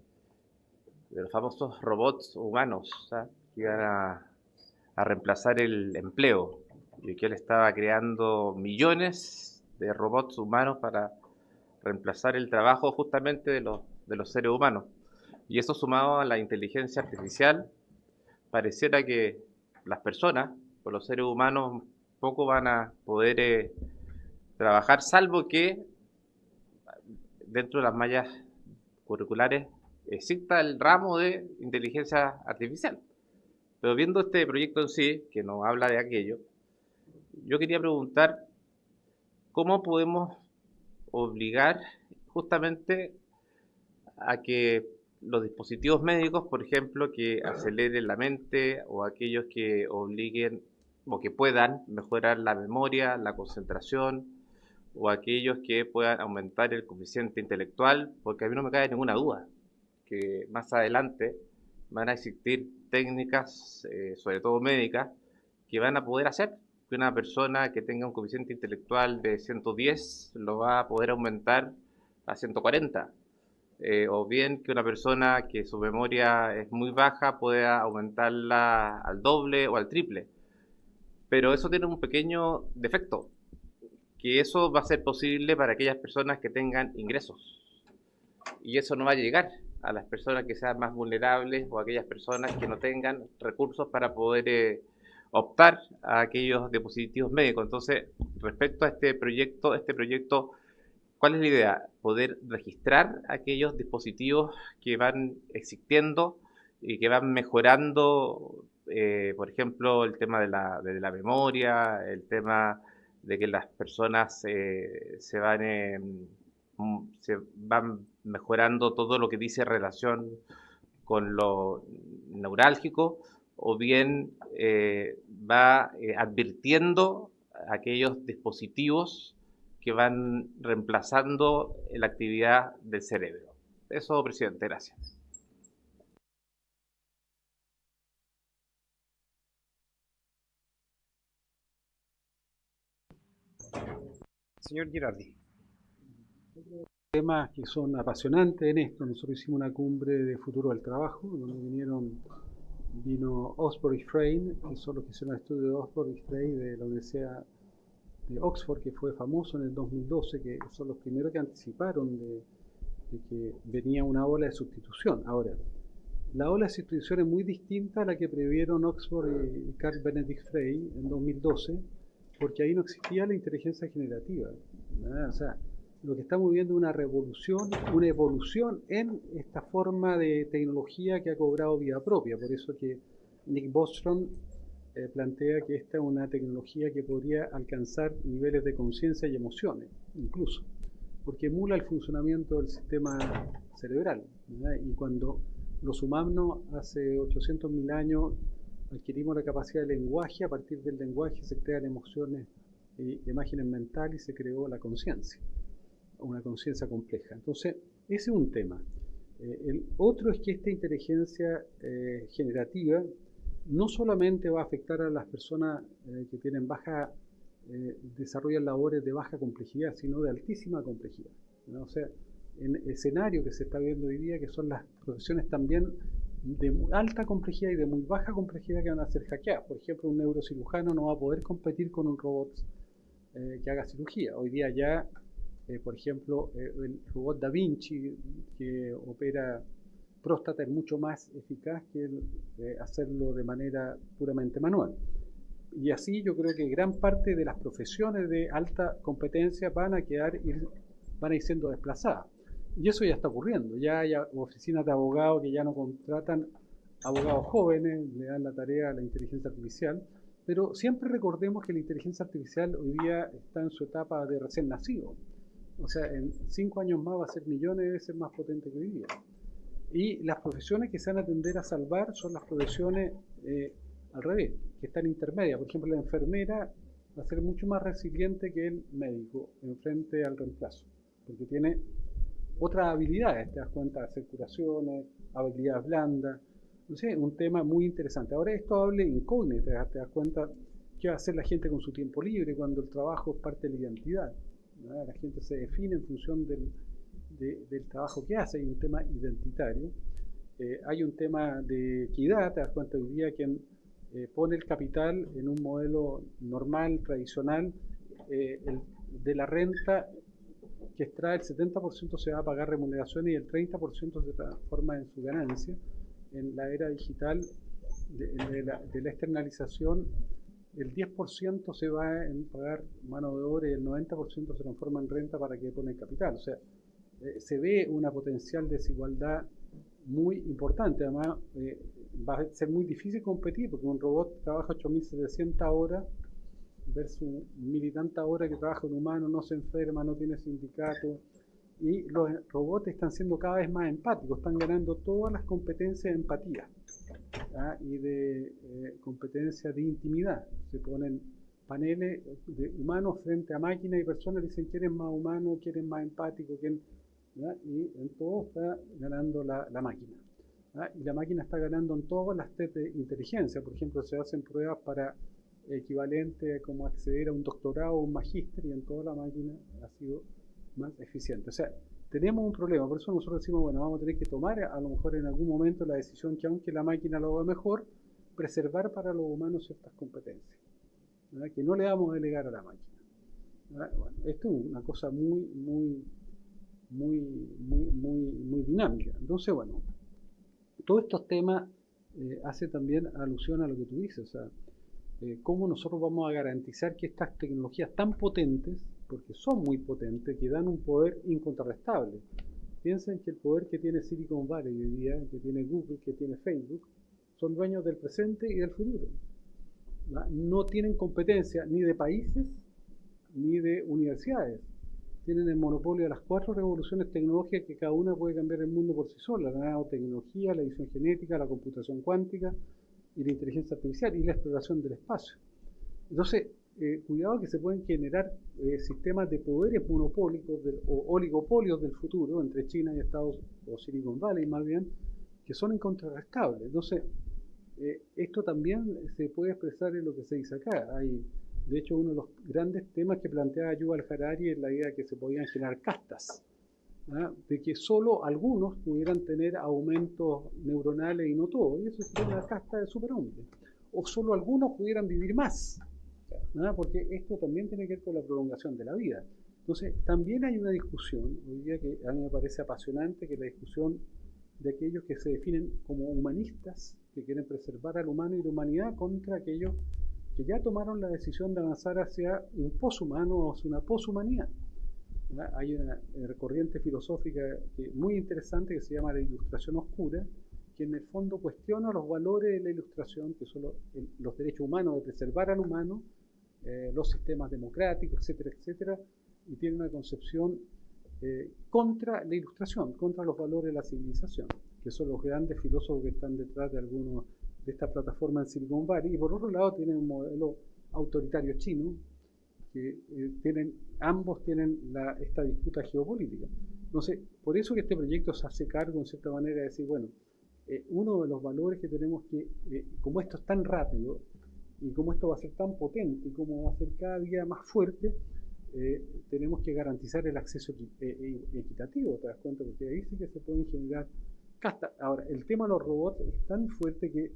los famosos robots humanos, ¿sabes? Que iban a reemplazar el empleo, y que él estaba creando millones de robots humanos para reemplazar el trabajo justamente de los seres humanos. Y eso sumado a la inteligencia artificial, pareciera que las personas, o los seres humanos, poco van a poder trabajar, salvo que dentro de las mallas curriculares exista el ramo de inteligencia artificial. Pero viendo este proyecto en sí, que nos habla de aquello, yo quería preguntar cómo podemos obligar justamente a que los dispositivos médicos, por ejemplo, que aceleren la mente, o aquellos que obliguen o que puedan mejorar la memoria, la concentración, o aquellos que puedan aumentar el coeficiente intelectual, porque a mí no me cabe ninguna duda que más adelante van a existir técnicas, sobre todo médicas, que van a poder hacer que una persona que tenga un coeficiente intelectual de 110 lo va a poder aumentar a 140. O bien que una persona que su memoria es muy baja pueda aumentarla al doble o al triple. Pero eso tiene un pequeño defecto, que eso va a ser posible para aquellas personas que tengan ingresos. Y eso no va a llegar a las personas que sean más vulnerables o a aquellas personas que no tengan recursos para poder optar a aquellos dispositivos médicos. Entonces, respecto a este proyecto, ¿cuál es la idea? Poder registrar aquellos dispositivos que van existiendo y que van mejorando, por ejemplo, el tema de la memoria, el tema de que las personas se van mejorando todo lo que dice relación con lo neurálgico, o bien va advirtiendo aquellos dispositivos que van reemplazando la actividad del cerebro. Eso, presidente, gracias. Señor Girardi. temas que son apasionantes en esto. Nosotros hicimos una cumbre de futuro del trabajo, donde vino Osborne y Frame, que son los que hicieron el estudio de Osborne y Frame de la Universidad de Oxford, que fue famoso en el 2012, que son los primeros que anticiparon de que venía una ola de sustitución. Ahora, la ola de sustitución es muy distinta a la que previeron Oxford y Carl Benedict Frey en 2012, porque ahí no existía la inteligencia generativa, ¿verdad? O sea, lo que estamos viendo es una revolución, una evolución en esta forma de tecnología que ha cobrado vida propia. Por eso que Nick Bostrom plantea que esta es una tecnología que podría alcanzar niveles de conciencia y emociones, incluso, porque emula el funcionamiento del sistema cerebral, ¿verdad? Y cuando los humanos hace 800.000 años adquirimos la capacidad de lenguaje, a partir del lenguaje se crean emociones y imágenes mentales y se creó la conciencia, una conciencia compleja. Entonces, ese es un tema. El otro es que esta inteligencia generativa no solamente va a afectar a las personas que tienen desarrollan labores de baja complejidad, sino de altísima complejidad, ¿no? O sea, en el escenario que se está viendo hoy día, que son las profesiones también de muy alta complejidad y de muy baja complejidad que van a ser hackeadas. Por ejemplo, un neurocirujano no va a poder competir con un robot que haga cirugía. Hoy día ya, por ejemplo, el robot Da Vinci que opera próstata es mucho más eficaz que hacerlo de manera puramente manual. Y así yo creo que gran parte de las profesiones de alta competencia van a ir siendo desplazadas. Y eso ya está ocurriendo. Ya hay oficinas de abogados que ya no contratan abogados jóvenes, le dan la tarea a la inteligencia artificial. Pero siempre recordemos que la inteligencia artificial hoy día está en su etapa de recién nacido. O sea, en 5 años más va a ser millones de veces más potente que hoy día. Y las profesiones que se van a tender a salvar son las profesiones al revés, que están intermedias. Por ejemplo, la enfermera va a ser mucho más resiliente que el médico en frente al reemplazo, porque tiene otras habilidades, te das cuenta, de hacer curaciones, habilidades blandas. No sé, un tema muy interesante. Ahora esto hable incógnito, te das cuenta qué va a hacer la gente con su tiempo libre cuando el trabajo es parte de la identidad, ¿no? La gente se define en función del trabajo que hace. Hay un tema identitario, hay un tema de equidad. Te das cuenta hoy día quien pone el capital en un modelo normal, tradicional, de la renta que extrae el 70% se va a pagar remuneraciones y el 30% se transforma en su ganancia. En la era digital de la externalización, el 10% se va en pagar mano de obra y el 90% se transforma en renta para que pone el capital. O sea, se ve una potencial desigualdad muy importante. Además, va a ser muy difícil competir porque un robot trabaja 8.700 horas versus 1.000 y tantas horas que trabaja un humano, no se enferma, no tiene sindicato. Y los robots están siendo cada vez más empáticos, están ganando todas las competencias de empatía, ¿ah? Y de competencias de intimidad. Se ponen paneles de humanos frente a máquinas y personas dicen quién es más humano, quién es más empático, ¿verdad? Y en todo está ganando la máquina, ¿verdad? Y la máquina está ganando en todas las test de inteligencia. Por ejemplo, se hacen pruebas para equivalente como acceder a un doctorado o un magíster y en toda la máquina ha sido más eficiente. O sea, tenemos un problema, por eso nosotros decimos, bueno, vamos a tener que tomar a lo mejor en algún momento la decisión que aunque la máquina lo haga mejor, preservar para los humanos ciertas competencias, ¿verdad? Que no le vamos a delegar a la máquina, ¿verdad? Bueno, esto es una cosa muy dinámica. Entonces, bueno, todos estos temas hacen también alusión a lo que tú dices, o sea, cómo nosotros vamos a garantizar que estas tecnologías tan potentes, porque son muy potentes, que dan un poder incontrarrestable. Piensen que el poder que tiene Silicon Valley hoy día, que tiene Google, que tiene Facebook, son dueños del presente y del futuro. No tienen competencia ni de países ni de universidades. Tienen el monopolio de las 4 revoluciones tecnológicas que cada una puede cambiar el mundo por sí sola: la nanotecnología, la edición genética, la computación cuántica y la inteligencia artificial y la exploración del espacio. Entonces, cuidado que se pueden generar sistemas de poderes monopólicos o oligopolios del futuro entre China y Estados o Silicon Valley más bien, que son incontrarrestables. Entonces, esto también se puede expresar en lo que se dice acá. De hecho, uno de los grandes temas que planteaba Yuval Harari es la idea de que se podían generar castas, de que solo algunos pudieran tener aumentos neuronales y no todos, y eso sería una casta de superhombres, o solo algunos pudieran vivir más, porque esto también tiene que ver con la prolongación de la vida. Entonces, también hay una discusión, hoy día que a mí me parece apasionante, que es la discusión de aquellos que se definen como humanistas, que quieren preservar al humano y la humanidad, contra aquellos que ya tomaron la decisión de avanzar hacia un poshumano o hacia una poshumanidad. Hay una corriente filosófica muy interesante que se llama la ilustración oscura, que en el fondo cuestiona los valores de la ilustración, que son los derechos humanos de preservar al humano, los sistemas democráticos, etcétera, etcétera, y tiene una concepción contra la ilustración, contra los valores de la civilización, que son los grandes filósofos que están detrás de algunos de esta plataforma en Silicon Valley. Y por otro lado tienen un modelo autoritario chino, que ambos tienen esta disputa geopolítica. Entonces, por eso que este proyecto se hace cargo, en cierta manera, de decir, bueno, uno de los valores que tenemos que, como esto es tan rápido, y como esto va a ser tan potente, y como va a ser cada día más fuerte, tenemos que garantizar el acceso equitativo, ¿te das cuenta? Porque ahí sí que se pueden generar castas. Ahora, el tema de los robots es tan fuerte que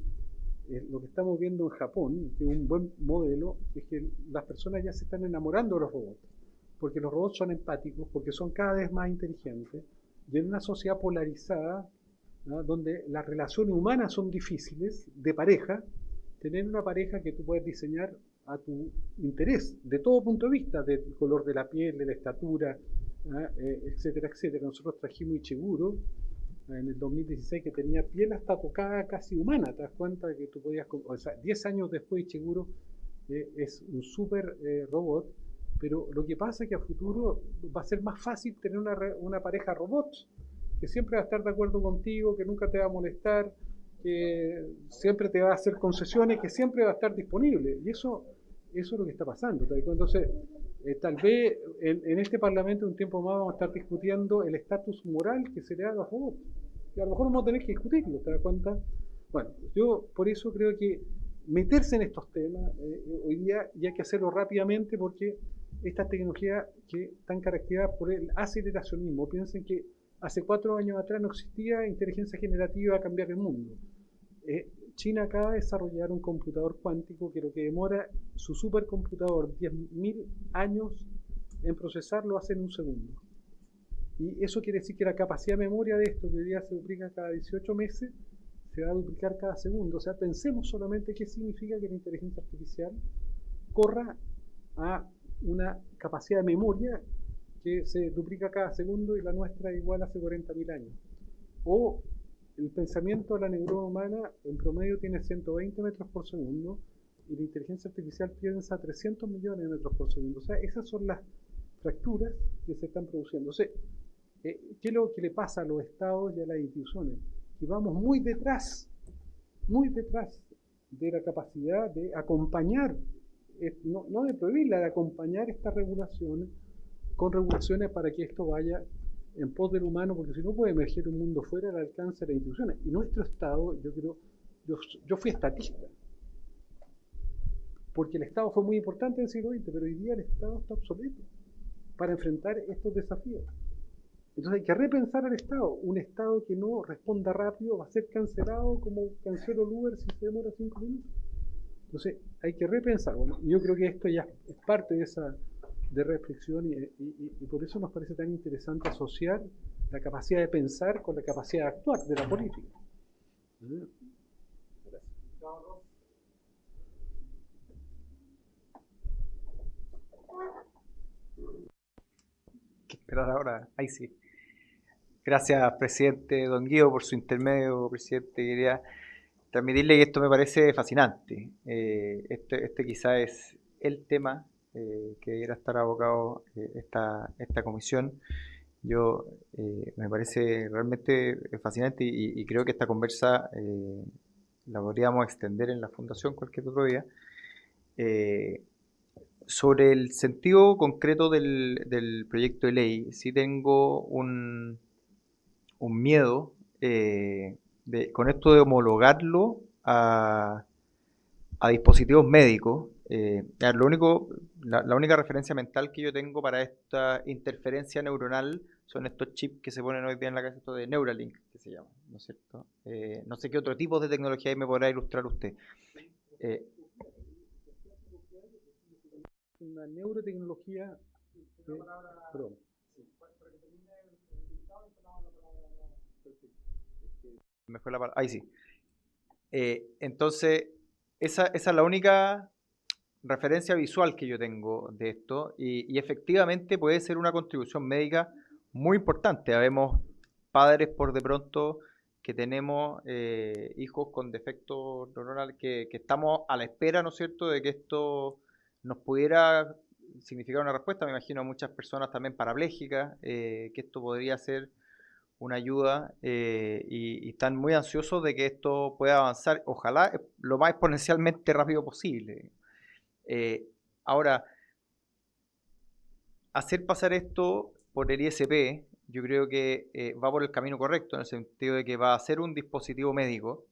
lo que estamos viendo en Japón, que es un buen modelo, es que las personas ya se están enamorando de los robots, porque los robots son empáticos, porque son cada vez más inteligentes, y en una sociedad polarizada, ¿no?, donde las relaciones humanas son difíciles, de pareja, tener una pareja que tú puedes diseñar a tu interés, de todo punto de vista, del color de la piel, de la estatura, etcétera, etcétera. Nosotros trajimos Ichiguro en el 2016, que tenía piel hasta tocada casi humana, te das cuenta de que tú podías, o sea, 10 años después Ichiguro es un súper robot, pero lo que pasa es que a futuro va a ser más fácil tener una pareja robot, que siempre va a estar de acuerdo contigo, que nunca te va a molestar, que siempre te va a hacer concesiones, que siempre va a estar disponible, y eso es lo que está pasando. Entonces, tal vez en este Parlamento un tiempo más vamos a estar discutiendo el estatus moral que se le da a los robots, que a lo mejor vamos a tener que discutirlo, ¿te das cuenta? Bueno, yo por eso creo que meterse en estos temas hoy día, y hay que hacerlo rápidamente, porque estas tecnologías que están caracterizadas por el aceleracionismo, piensen que hace 4 años atrás no existía inteligencia generativa a cambiar el mundo. China acaba de desarrollar un computador cuántico que lo que demora su supercomputador 10.000 años en procesarlo hace en un segundo. Y eso quiere decir que la capacidad de memoria de esto, que hoy día se duplica cada 18 meses, se va a duplicar cada segundo. O sea, pensemos solamente qué significa que la inteligencia artificial corra a una capacidad de memoria que se duplica cada segundo, y la nuestra igual hace 40.000 años. O el pensamiento de la neurona humana en promedio tiene 120 metros por segundo, y la inteligencia artificial piensa 300 millones de metros por segundo. O sea, esas son las fracturas que se están produciendo. O sea, ¿qué es lo que le pasa a los estados y a las instituciones? Que vamos muy detrás de la capacidad de acompañar, no de prohibirla, de acompañar estas regulaciones con regulaciones para que esto vaya en pos del humano, porque si no puede emerger un mundo fuera del alcance de las instituciones. Y nuestro Estado, yo fui estatista, porque el Estado fue muy importante en el siglo XX, pero hoy día el Estado está obsoleto para enfrentar estos desafíos. Entonces hay que repensar al Estado. Un Estado que no responda rápido va a ser cancelado como canceló el Uber si se demora 5 minutos. Entonces hay que repensar. Bueno, yo creo que esto ya es parte de esa reflexión, y por eso nos parece tan interesante asociar la capacidad de pensar con la capacidad de actuar de la política. Gracias. ¿Qué esperar ahora? Ahí sí. Gracias, presidente Don Guido, por su intermedio, presidente. Quería transmitirle que esto me parece fascinante. Este quizá es el tema que debiera estar abocado esta comisión. Me parece realmente fascinante, y creo que esta conversa la podríamos extender en la Fundación cualquier otro día. Sobre el sentido concreto del proyecto de ley, sí tengo un miedo con esto de homologarlo a dispositivos médicos. La única referencia mental que yo tengo para esta interferencia neuronal son estos chips que se ponen hoy día en la cabeza, esto de Neuralink, que se llama, ¿no es cierto? No sé qué otro tipo de tecnología ahí me podrá ilustrar usted. Una neurotecnología. Perdón. Me fue la palabra. Ahí sí. Entonces, esa es la única referencia visual que yo tengo de esto y efectivamente puede ser una contribución médica muy importante. Habemos padres por de pronto que tenemos hijos con defectos neuronales que estamos a la espera, ¿no es cierto?, de que esto nos pudiera significar una respuesta. Me imagino a muchas personas también parapléjicas, que esto podría ser una ayuda y están muy ansiosos de que esto pueda avanzar, ojalá lo más exponencialmente rápido posible. Ahora, hacer pasar esto por el ISP, yo creo que va por el camino correcto, en el sentido de que va a ser un dispositivo médico,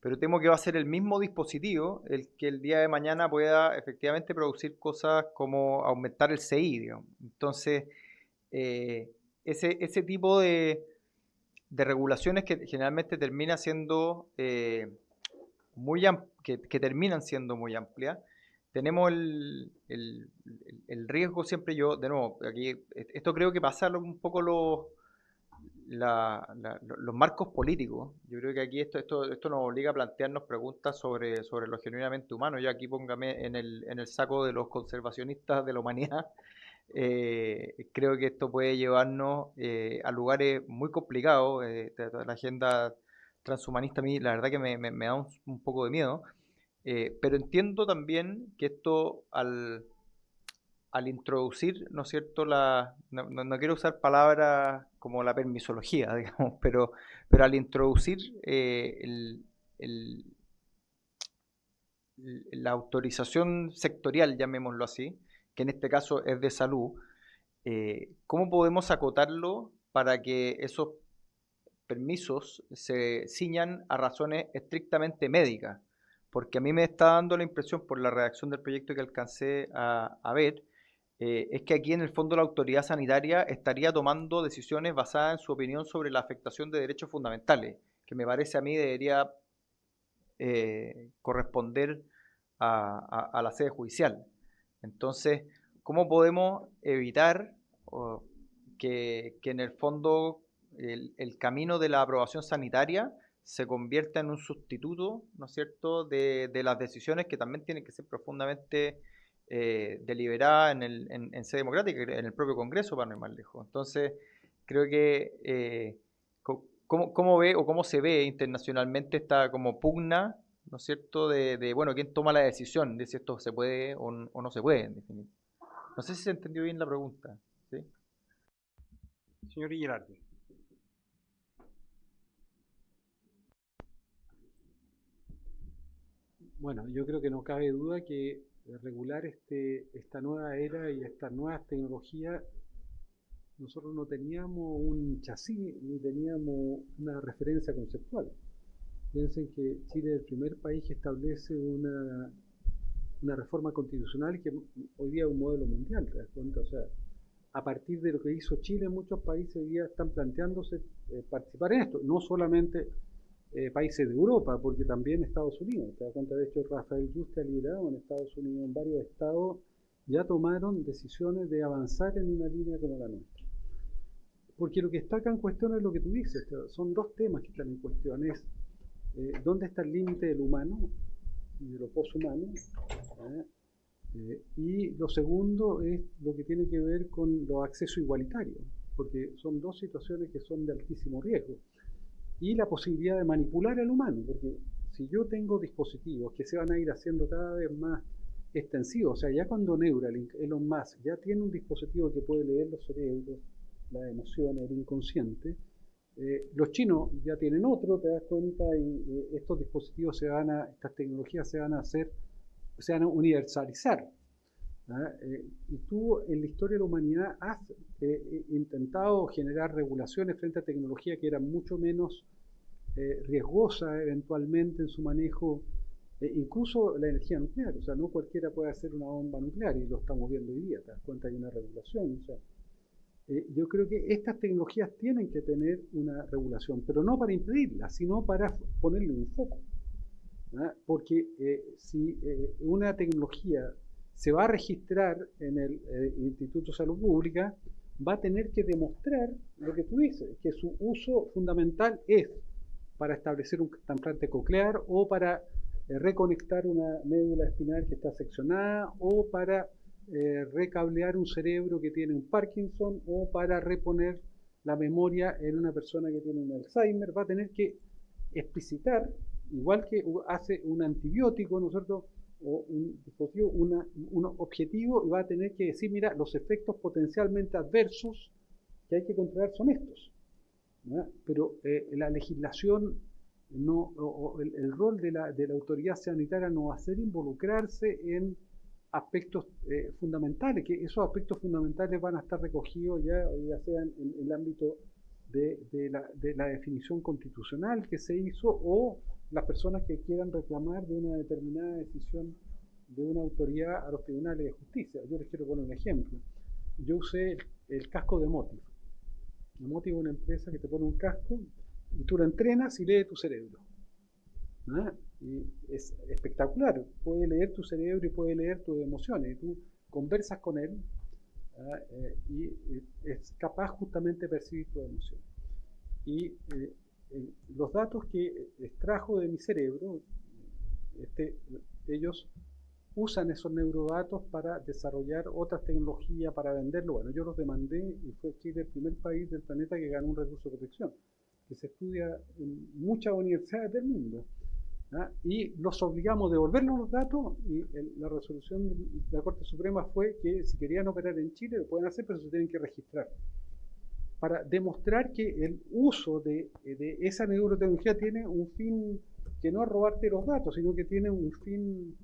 pero temo que va a ser el mismo dispositivo el que el día de mañana pueda efectivamente producir cosas como aumentar el CI, digamos. Entonces, ese tipo de regulaciones que generalmente termina siendo que terminan siendo muy amplias, tenemos el riesgo siempre yo, de nuevo, aquí, esto creo que pasa un poco los marcos políticos. Yo creo que aquí esto nos obliga a plantearnos preguntas sobre lo genuinamente humano. Yo aquí póngame en el saco de los conservacionistas de la humanidad. Creo que esto puede llevarnos a lugares muy complicados. La agenda transhumanista a mí la verdad que me da un poco de miedo. Pero entiendo también que esto al introducir, ¿no es cierto? No quiero usar palabras como la permisología, digamos, pero al introducir la autorización sectorial, llamémoslo así, que en este caso es de salud, ¿cómo podemos acotarlo para que esos permisos se ciñan a razones estrictamente médicas? Porque a mí me está dando la impresión, por la redacción del proyecto que alcancé a ver, es que aquí en el fondo la autoridad sanitaria estaría tomando decisiones basadas en su opinión sobre la afectación de derechos fundamentales, que me parece a mí debería corresponder a la sede judicial. Entonces, ¿cómo podemos evitar que en el fondo el camino de la aprobación sanitaria se convierta en un sustituto, ¿no es cierto?, de las decisiones que también tienen que ser profundamente deliberadas en sede democrática, en el propio Congreso, para no ir más lejos? Entonces, creo que ¿cómo ve o cómo se ve internacionalmente esta como pugna, ¿no es cierto?, bueno, quién toma la decisión de si esto se puede o no se puede, en definitiva? No sé si se entendió bien la pregunta, ¿sí? Señor Girardi. Bueno, yo creo que no cabe duda que regular esta nueva era y estas nuevas tecnologías, nosotros no teníamos un chasis ni teníamos una referencia conceptual. Piensen que Chile es el primer país que establece una reforma constitucional que hoy día es un modelo mundial, ¿te das cuenta? O sea, a partir de lo que hizo Chile, muchos países hoy día están planteándose participar en esto, no solamente países de Europa, porque también Estados Unidos, te das cuenta. De hecho, Rafael Yuste ha liderado en Estados Unidos, en varios estados ya tomaron decisiones de avanzar en una línea como la nuestra. Porque lo que está acá en cuestión es lo que tú dices, son dos temas que están en cuestión, es dónde está el límite del humano y de lo poshumano, y lo segundo es lo que tiene que ver con los accesos igualitarios, porque son dos situaciones que son de altísimo riesgo. Y la posibilidad de manipular al humano, porque si yo tengo dispositivos que se van a ir haciendo cada vez más extensivos, o sea, ya cuando Neuralink, Elon Musk, ya tiene un dispositivo que puede leer los cerebros, las emociones, el inconsciente, los chinos ya tienen otro, te das cuenta, y estos dispositivos estas tecnologías se van a universalizar. Y tú en la historia de la humanidad has intentado generar regulaciones frente a tecnología que eran mucho menos riesgosa eventualmente en su manejo, incluso la energía nuclear. O sea, no cualquiera puede hacer una bomba nuclear y lo estamos viendo hoy día, te das cuenta, hay una regulación. O sea, yo creo que estas tecnologías tienen que tener una regulación, pero no para impedirla, sino para ponerle un foco. ¿Ah? Porque si una tecnología se va a registrar en el Instituto de Salud Pública, va a tener que demostrar lo que tú dices, que su uso fundamental es para establecer un trasplante coclear o para reconectar una médula espinal que está seccionada o para recablear un cerebro que tiene un Parkinson o para reponer la memoria en una persona que tiene un Alzheimer. Va a tener que explicitar, igual que hace un antibiótico, ¿no es cierto?, o un dispositivo, un objetivo, y va a tener que decir, mira, los efectos potencialmente adversos que hay que controlar son estos, ¿no? Pero la legislación no, el rol de la autoridad sanitaria no va a ser involucrarse en aspectos fundamentales, que esos aspectos fundamentales van a estar recogidos ya sea en el ámbito de la definición constitucional que se hizo o las personas que quieran reclamar de una determinada decisión de una autoridad a los tribunales de justicia. Yo les quiero poner un ejemplo. Yo usé el casco de Motiv. Motiv es una empresa que te pone un casco y tú lo entrenas y lee tu cerebro. ¿Ah? Y es espectacular. Puede leer tu cerebro y puede leer tus emociones. Y tú conversas con él y es capaz justamente de percibir tus emociones. Y los datos que extrajo de mi cerebro, ellos usan esos neurodatos para desarrollar otras tecnologías, para venderlo. Bueno, yo los demandé y fue Chile el primer país del planeta que ganó un recurso de protección, que se estudia en muchas universidades del mundo. ¿Ah? Y los obligamos a devolvernos los datos y la resolución de la Corte Suprema fue que si querían operar en Chile lo pueden hacer, pero se tienen que registrar. Para demostrar que el uso de esa neurotecnología tiene un fin que no es robarte los datos, sino que tiene un fin,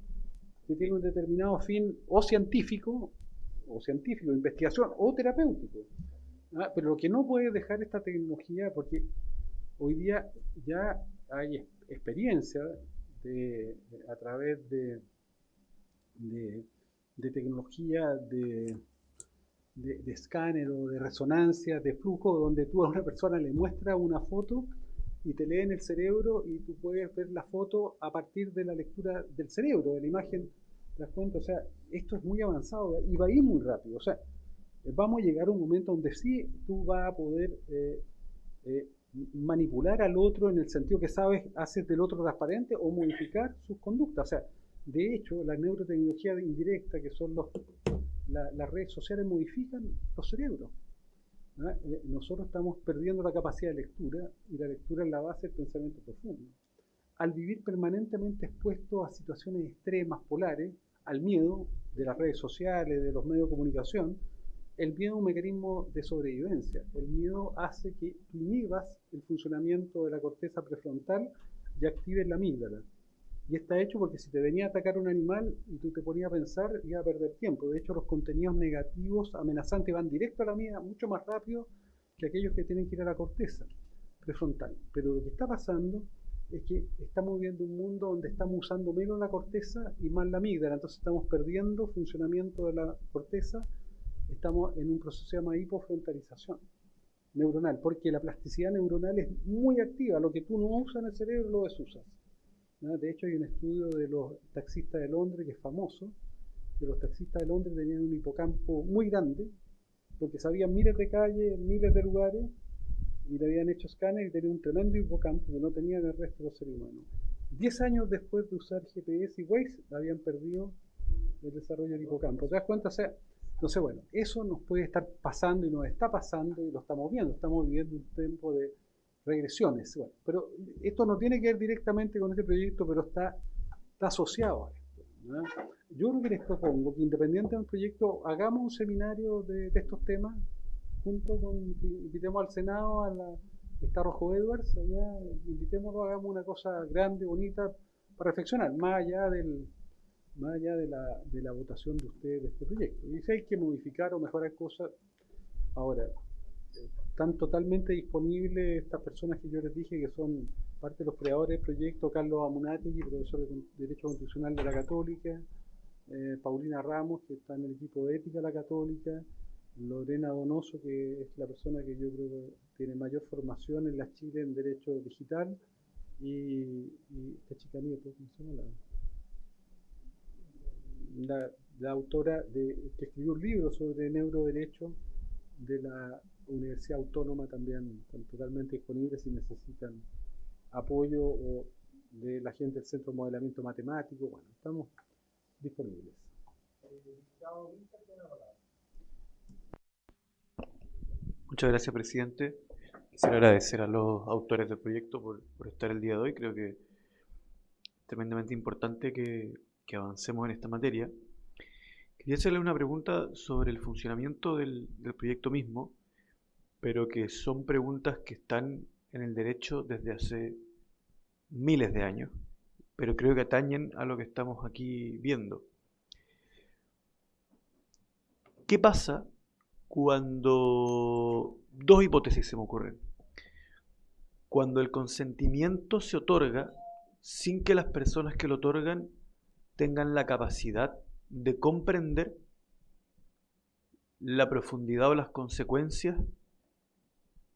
que tiene un determinado fin o científico, investigación o terapéutico. ¿Ah? Pero lo que no puede dejar esta tecnología, porque hoy día ya hay experiencia a través de tecnología de escáner o de resonancia, de flujo, donde tú a una persona le muestras una foto y te leen el cerebro y tú puedes ver la foto a partir de la lectura del cerebro, de la imagen, ¿te das cuenta? O sea, esto es muy avanzado y va a ir muy rápido. O sea, vamos a llegar a un momento donde sí tú vas a poder manipular al otro en el sentido que sabes, haces del otro transparente o modificar sus conductas. O sea, de hecho, la neurotecnología indirecta, que son las redes sociales, modifican los cerebros. ¿Ah? Nosotros estamos perdiendo la capacidad de lectura y la lectura es la base del pensamiento profundo. Al vivir permanentemente expuestos a situaciones extremas, polares, al miedo de las redes sociales, de los medios de comunicación, el miedo es un mecanismo de sobrevivencia. El miedo hace que tú inhibas el funcionamiento de la corteza prefrontal y actives la amígdala. Y está hecho porque si te venía a atacar un animal y tú te ponías a pensar, iba a perder tiempo. De hecho, los contenidos negativos, amenazantes, van directo a la amígdala mucho más rápido que aquellos que tienen que ir a la corteza prefrontal. Pero lo que está pasando es que estamos viviendo un mundo donde estamos usando menos la corteza y más la amígdala. Entonces estamos perdiendo funcionamiento de la corteza. Estamos en un proceso que se llama hipofrontalización neuronal, porque la plasticidad neuronal es muy activa. Lo que tú no usas en el cerebro lo desusas. ¿No? De hecho, hay un estudio de los taxistas de Londres que es famoso, que los taxistas de Londres tenían un hipocampo muy grande, porque sabían miles de calles, miles de lugares, y le habían hecho escáner y tenían un tremendo hipocampo que no tenían el resto de los seres humanos. 10 años después de usar GPS y Waze, habían perdido el desarrollo del hipocampo. ¿Te das cuenta? O sea, entonces, bueno, eso nos puede estar pasando y nos está pasando y lo estamos viendo. Estamos viviendo un tiempo de regresiones. Bueno, pero esto no tiene que ver directamente con este proyecto, pero está asociado a esto, ¿no? Yo lo que les propongo, que independiente del proyecto, hagamos un seminario de estos temas, junto con, invitemos al Senado, está Rojo Edwards, allá, invitémoslo, hagamos una cosa grande, bonita, para reflexionar, más allá de la votación de ustedes de este proyecto. Y si hay que modificar o mejorar cosas, ahora, están totalmente disponibles estas personas que yo les dije que son parte de los creadores del proyecto: Carlos Amunategui, profesor de Derecho Constitucional de la Católica, Paulina Ramos, que está en el equipo de ética de la Católica, Lorena Donoso, que es la persona que yo creo que tiene mayor formación en la Chile en Derecho Digital, y esta chica Nieto, ¿cómo se llama? La autora que escribió un libro sobre neuroderecho de la Universidad Autónoma, también están totalmente disponibles si necesitan apoyo, o de la gente del Centro de Modelamiento Matemático. Bueno, estamos disponibles. Muchas gracias, presidente. Quisiera agradecer a los autores del proyecto por estar el día de hoy. Creo que es tremendamente importante que avancemos en esta materia. Quería hacerle una pregunta sobre el funcionamiento del proyecto mismo, pero que son preguntas que están en el derecho desde hace miles de años, pero creo que atañen a lo que estamos aquí viendo. ¿Qué pasa cuando dos hipótesis se me ocurren? Cuando el consentimiento se otorga sin que las personas que lo otorgan tengan la capacidad de comprender la profundidad o las consecuencias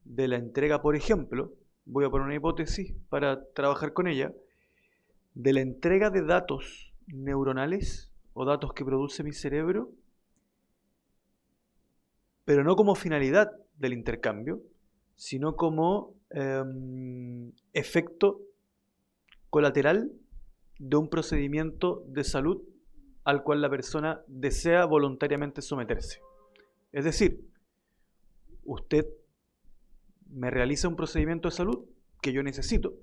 de la entrega, por ejemplo, voy a poner una hipótesis para trabajar con ella, de la entrega de datos neuronales o datos que produce mi cerebro, pero no como finalidad del intercambio, sino como efecto colateral de un procedimiento de salud al cual la persona desea voluntariamente someterse. Es decir, usted me realiza un procedimiento de salud que yo necesito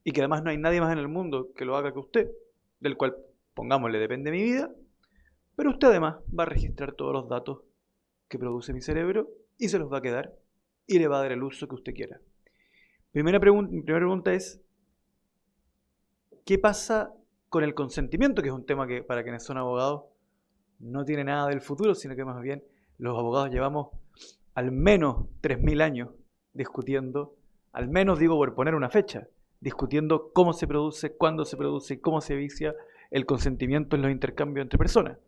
y que además no hay nadie más en el mundo que lo haga que usted, del cual, pongámosle, depende mi vida, pero usted además va a registrar todos los datos que produce mi cerebro y se los va a quedar y le va a dar el uso que usted quiera. Mi primera pregunta es, ¿qué pasa con el consentimiento? Que es un tema que para quienes son abogados no tiene nada del futuro, sino que más bien los abogados llevamos al menos 3000 años discutiendo, al menos digo por poner una fecha, discutiendo cómo se produce, cuándo se produce y cómo se vicia el consentimiento en los intercambios entre personas.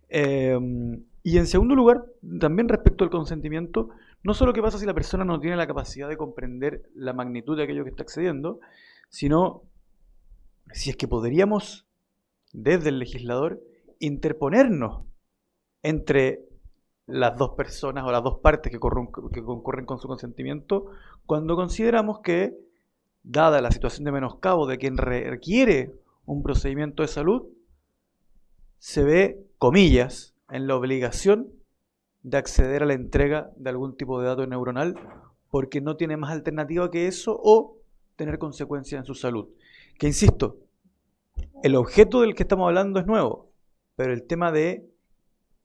Y en segundo lugar, también respecto al consentimiento, no solo qué pasa si la persona no tiene la capacidad de comprender la magnitud de aquello que está accediendo, sino si es que podríamos, desde el legislador, interponernos entre las dos personas o las dos partes que concurren con su consentimiento, cuando consideramos que, dada la situación de menoscabo de quien requiere un procedimiento de salud, se ve, comillas, en la obligación de acceder a la entrega de algún tipo de dato neuronal porque no tiene más alternativa que eso o tener consecuencias en su salud. Que insisto, el objeto del que estamos hablando es nuevo, pero el tema de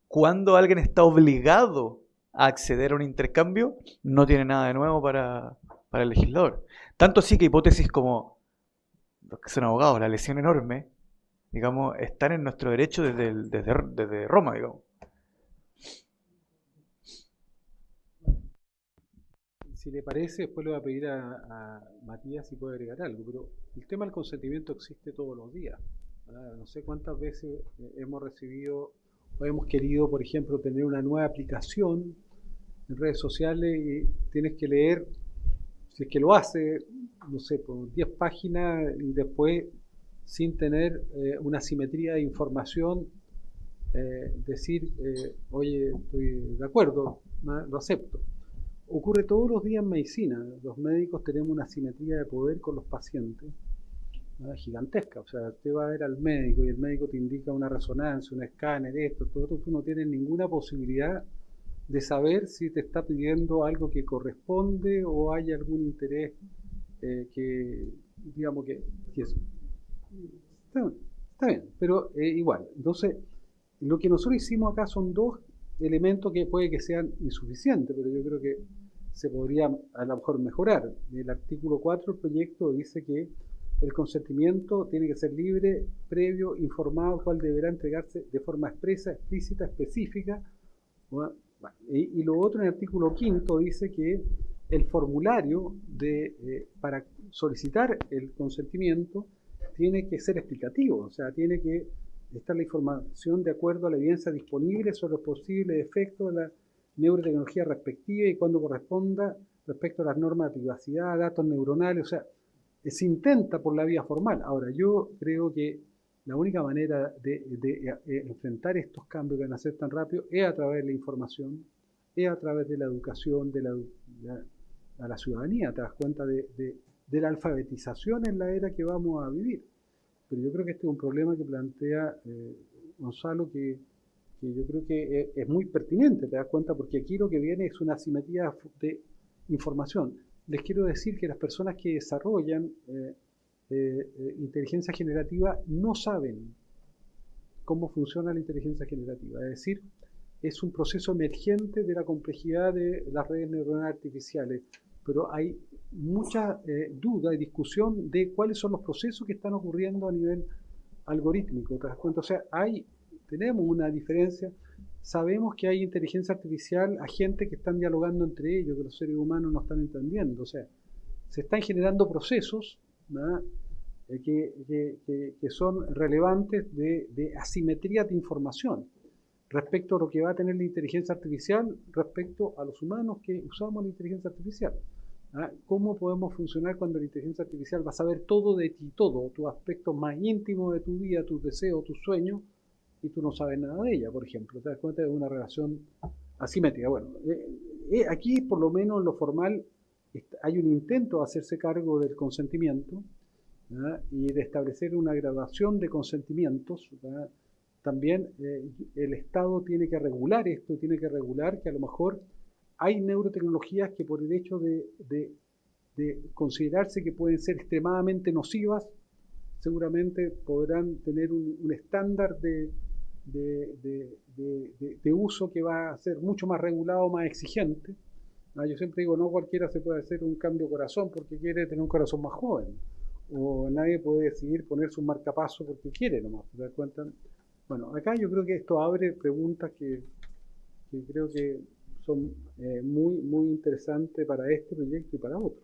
cuando alguien está obligado a acceder a un intercambio no tiene nada de nuevo para el legislador. Tanto así que hipótesis como los que son abogados, la lesión enorme, digamos, están en nuestro derecho desde Roma, digamos. Si le parece, después le voy a pedir a Matías si puede agregar algo, pero el tema del consentimiento existe todos los días. No sé cuántas veces hemos recibido o hemos querido, por ejemplo, tener una nueva aplicación en redes sociales y tienes que leer, si es que lo hace, no sé, por 10 páginas y después, sin tener una simetría de información, decir, oye, estoy de acuerdo, lo acepto. Ocurre todos los días en medicina. Los médicos tenemos una simetría de poder con los pacientes, ¿no? Gigantesca. O sea, usted va a ver al médico y el médico te indica una resonancia, un escáner, esto, todo esto. Tú no tienes ninguna posibilidad de saber si te está pidiendo algo que corresponde o hay algún interés que, digamos, que eso. Está bien, pero igual. Entonces, lo que nosotros hicimos acá son dos elementos que puede que sean insuficientes, pero yo creo que se podría a lo mejor mejorar. El artículo 4 del proyecto dice que el consentimiento tiene que ser libre, previo, informado, el cual deberá entregarse de forma expresa, explícita, específica. Y lo otro en el artículo 5 dice que el formulario para solicitar el consentimiento tiene que ser explicativo, o sea, tiene que estar la información de acuerdo a la evidencia disponible sobre los posibles efectos de la neurotecnología respectiva y cuando corresponda respecto a las normas de privacidad, datos neuronales, o sea, se intenta por la vía formal. Ahora, yo creo que la única manera de enfrentar estos cambios que van a ser tan rápidos es a través de la información, es a través de la educación a la ciudadanía. Te das cuenta de la alfabetización en la era que vamos a vivir. Pero yo creo que este es un problema que plantea Gonzalo, que yo creo que es muy pertinente, te das cuenta, porque aquí lo que viene es una asimetría de información. Les quiero decir que las personas que desarrollan inteligencia generativa no saben cómo funciona la inteligencia generativa. Es decir, es un proceso emergente de la complejidad de las redes neuronales artificiales, pero hay mucha duda y discusión de cuáles son los procesos que están ocurriendo a nivel algorítmico. ¿Te das cuenta? O sea, tenemos una diferencia. Sabemos que hay inteligencia artificial, agentes que están dialogando entre ellos, que los seres humanos no están entendiendo. O sea, se están generando procesos, ¿no?, que son relevantes de asimetría de información respecto a lo que va a tener la inteligencia artificial respecto a los humanos que usamos la inteligencia artificial. ¿Cómo podemos funcionar cuando la inteligencia artificial va a saber todo de ti, todo, tus aspectos más íntimos de tu vida, tus deseos, tus sueños, y tú no sabes nada de ella, por ejemplo? Te das cuenta de una relación asimétrica. Bueno, aquí por lo menos en lo formal hay un intento de hacerse cargo del consentimiento, ¿verdad?, y de establecer una graduación de consentimientos, ¿verdad? También el Estado tiene que regular esto, tiene que regular que a lo mejor hay neurotecnologías que por el hecho de considerarse que pueden ser extremadamente nocivas, seguramente podrán tener un estándar de uso que va a ser mucho más regulado, más exigente. Yo siempre digo, no cualquiera se puede hacer un cambio de corazón porque quiere tener un corazón más joven, o nadie puede decidir ponerse un marcapaso porque quiere nomás, ¿te das cuenta? Bueno, acá yo creo que esto abre preguntas que creo que son muy, muy interesantes para este proyecto y para otros.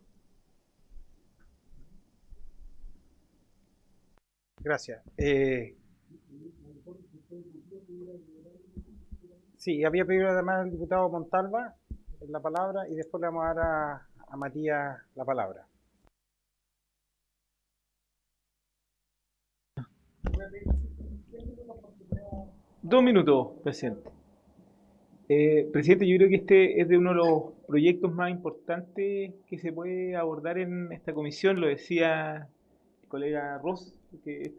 Gracias. Sí, había pedido además el diputado Montalva la palabra y después le vamos a dar a Matías la palabra. Dos minutos, presidente. Presidente, yo creo que este es de uno de los proyectos más importantes que se puede abordar en esta comisión. Lo decía el colega Ross, que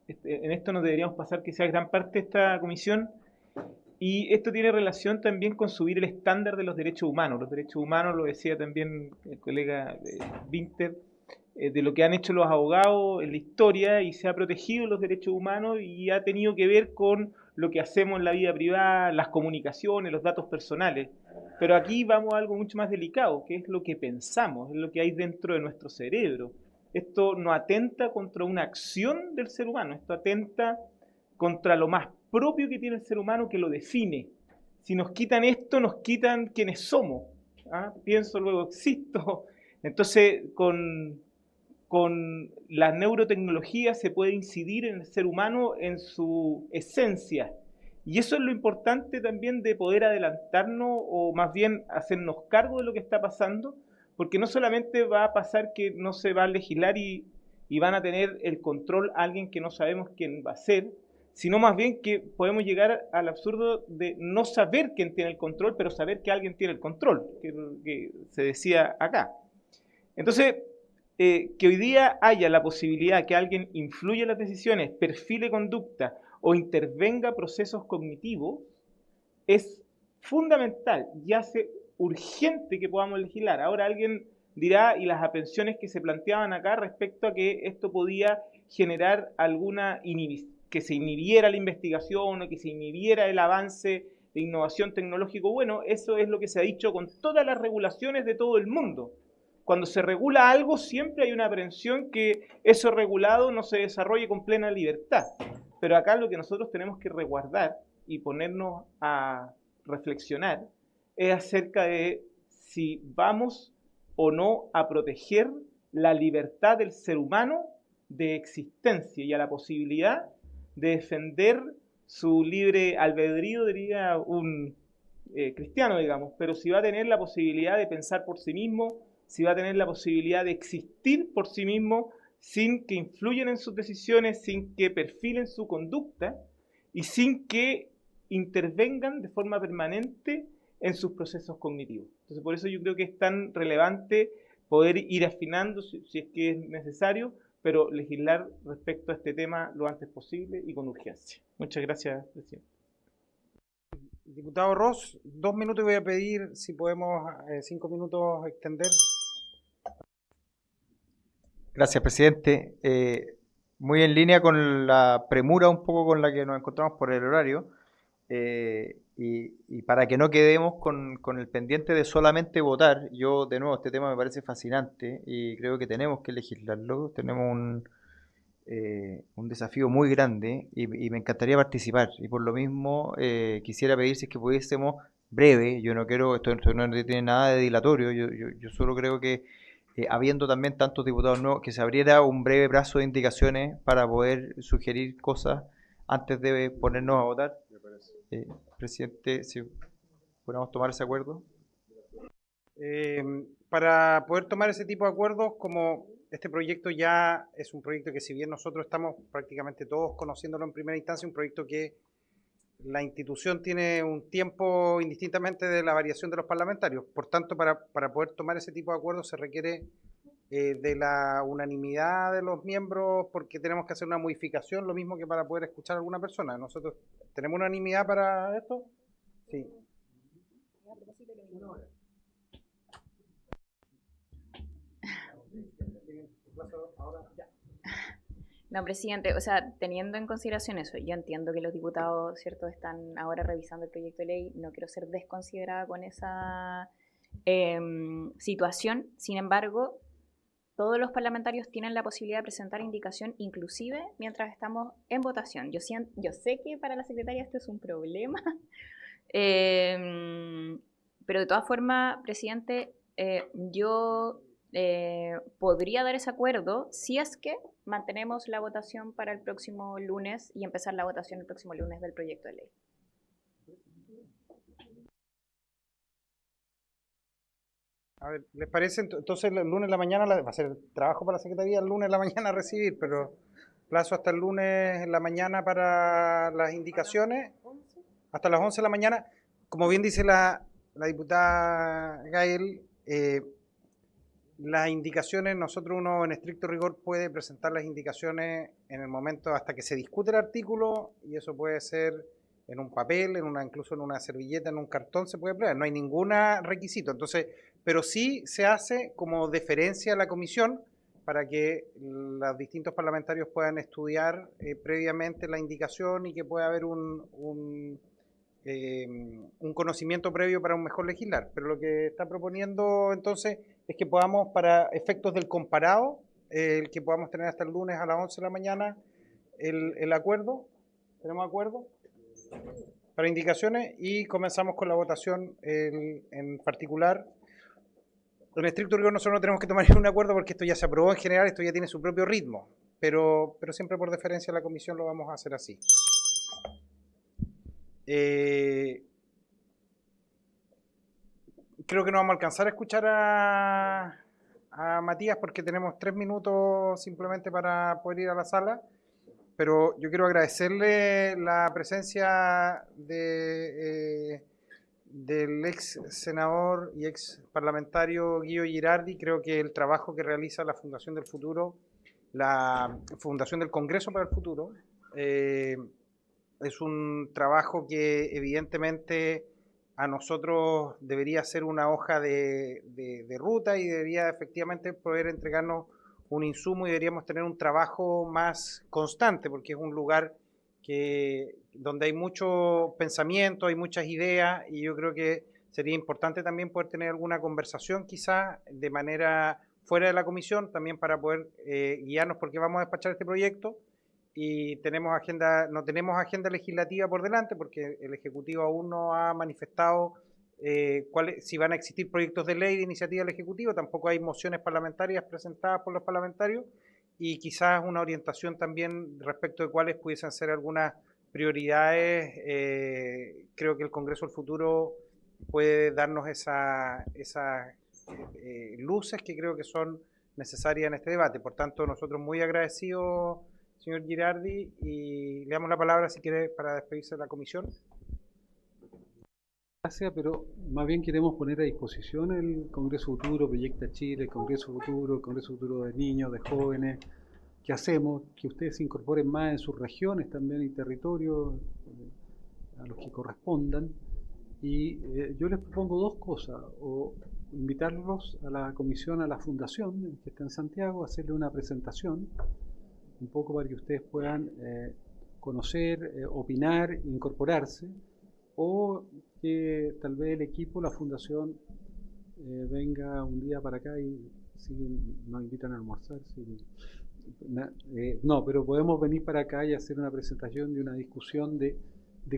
en esto nos deberíamos pasar que sea gran parte de esta comisión. Y esto tiene relación también con subir el estándar de los derechos humanos. Los derechos humanos, lo decía también el colega Winter, de lo que han hecho los abogados en la historia, y se ha protegido los derechos humanos y ha tenido que ver con lo que hacemos en la vida privada, las comunicaciones, los datos personales. Pero aquí vamos a algo mucho más delicado, que es lo que pensamos, es lo que hay dentro de nuestro cerebro. Esto no atenta contra una acción del ser humano, esto atenta contra lo más propio que tiene el ser humano, que lo define. Si nos quitan esto, nos quitan quienes somos. Pienso, luego existo. Entonces, con la neurotecnología se puede incidir en el ser humano, en su esencia. Y eso es lo importante también de poder adelantarnos, o más bien hacernos cargo de lo que está pasando, porque no solamente va a pasar que no se va a legislar y van a tener el control alguien que no sabemos quién va a ser, sino más bien que podemos llegar al absurdo de no saber quién tiene el control, pero saber que alguien tiene el control, que se decía acá. Entonces, que hoy día haya la posibilidad que alguien influya en las decisiones, perfile conducta o intervenga procesos cognitivos, es fundamental y hace urgente que podamos legislar. Ahora alguien dirá, y las aprehensiones que se planteaban acá respecto a que esto podía generar alguna que se inhibiera la investigación o que se inhibiera el avance de innovación tecnológico. Bueno, eso es lo que se ha dicho con todas las regulaciones de todo el mundo. Cuando se regula algo, siempre hay una aprehensión que eso regulado no se desarrolle con plena libertad. Pero acá lo que nosotros tenemos que resguardar y ponernos a reflexionar es acerca de si vamos o no a proteger la libertad del ser humano de existencia y a la posibilidad de defender su libre albedrío, diría un cristiano, digamos, pero si va a tener la posibilidad de pensar por sí mismo, si va a tener la posibilidad de existir por sí mismo, sin que influyan en sus decisiones, sin que perfilen su conducta y sin que intervengan de forma permanente en sus procesos cognitivos. Entonces, por eso yo creo que es tan relevante poder ir afinando, si es que es necesario, pero legislar respecto a este tema lo antes posible y con urgencia. Muchas gracias, presidente. Diputado Ross, 2 minutos y voy a pedir si podemos 5 minutos extender. Gracias, presidente. Muy en línea con la premura un poco con la que nos encontramos por el horario, y para que no quedemos con el pendiente de solamente votar, yo de nuevo este tema me parece fascinante y creo que tenemos que legislarlo, tenemos un desafío muy grande y me encantaría participar, y por lo mismo quisiera pedir si es que pudiésemos breve, yo no quiero, esto no tiene nada de dilatorio, yo solo creo que habiendo también tantos diputados nuevos, que se abriera un breve plazo de indicaciones para poder sugerir cosas antes de ponernos a votar. Presidente, si podemos tomar ese acuerdo. Para poder tomar ese tipo de acuerdos, como este proyecto ya es un proyecto que, si bien nosotros estamos prácticamente todos conociéndolo en primera instancia, un proyecto que la institución tiene un tiempo indistintamente de la variación de los parlamentarios. Por tanto, para poder tomar ese tipo de acuerdos se requiere de la unanimidad de los miembros, porque tenemos que hacer una modificación, lo mismo que para poder escuchar a alguna persona. ¿Nosotros tenemos unanimidad para esto? Sí. No, presidente, o sea, teniendo en consideración eso, yo entiendo que los diputados, ¿cierto?, están ahora revisando el proyecto de ley, no quiero ser desconsiderada con esa situación, sin embargo, todos los parlamentarios tienen la posibilidad de presentar indicación, inclusive mientras estamos en votación. Yo sé que para la secretaria esto es un problema, pero de todas formas, presidente, yo podría dar ese acuerdo si es que mantenemos la votación para el próximo lunes y empezar la votación el próximo lunes del proyecto de ley. A ver, ¿les parece? Entonces el lunes en la mañana va a ser trabajo para la Secretaría el lunes en la mañana recibir, pero plazo hasta el lunes en la mañana para las indicaciones, hasta las 11 de la mañana. Como bien dice la diputada Gael, las indicaciones, uno en estricto rigor puede presentar las indicaciones en el momento hasta que se discute el artículo, y eso puede ser en un papel, incluso en una servilleta, en un cartón se puede plegar, no hay ningún requisito. Entonces, pero sí se hace como deferencia a la comisión para que los distintos parlamentarios puedan estudiar previamente la indicación y que pueda haber un conocimiento previo para un mejor legislar. Pero lo que está proponiendo entonces es que podamos, para efectos del comparado, el que podamos tener hasta el lunes a las 11 de la mañana el acuerdo. ¿Tenemos acuerdo? Para indicaciones, y comenzamos con la votación en particular. En estricto rigor nosotros no tenemos que tomar ningún acuerdo porque esto ya se aprobó en general, esto ya tiene su propio ritmo, pero siempre por deferencia a la comisión lo vamos a hacer así. Creo que no vamos a alcanzar a escuchar a Matías porque tenemos 3 minutos simplemente para poder ir a la sala, pero yo quiero agradecerle la presencia del ex senador y ex parlamentario Guido Girardi. Creo que el trabajo que realiza la Fundación del Futuro, la Fundación del Congreso para el Futuro, es un trabajo que evidentemente a nosotros debería ser una hoja de ruta y debería efectivamente poder entregarnos un insumo, y deberíamos tener un trabajo más constante porque es un lugar donde hay mucho pensamiento, hay muchas ideas, y yo creo que sería importante también poder tener alguna conversación quizás de manera fuera de la comisión, también para poder guiarnos, porque vamos a despachar este proyecto y no tenemos agenda legislativa por delante porque el Ejecutivo aún no ha manifestado si van a existir proyectos de ley de iniciativa del Ejecutivo, tampoco hay mociones parlamentarias presentadas por los parlamentarios, y quizás una orientación también respecto de cuáles pudiesen ser algunas prioridades. Creo que el Congreso del Futuro puede darnos esas luces que creo que son necesarias en este debate. Por tanto, nosotros muy agradecidos, señor Girardi, y le damos la palabra si quiere para despedirse de la comisión. Gracias, pero más bien queremos poner a disposición el Congreso Futuro, Proyecta Chile, el Congreso Futuro de niños, de jóvenes, que hacemos, que ustedes se incorporen más en sus regiones también y territorios a los que correspondan. Y yo les propongo dos cosas, o invitarlos a la comisión, a la fundación que está en Santiago, a hacerle una presentación, un poco para que ustedes puedan conocer, opinar, incorporarse, o que tal vez el equipo, la fundación, venga un día para acá y nos invitan a almorzar. No, pero podemos venir para acá y hacer una presentación y una discusión de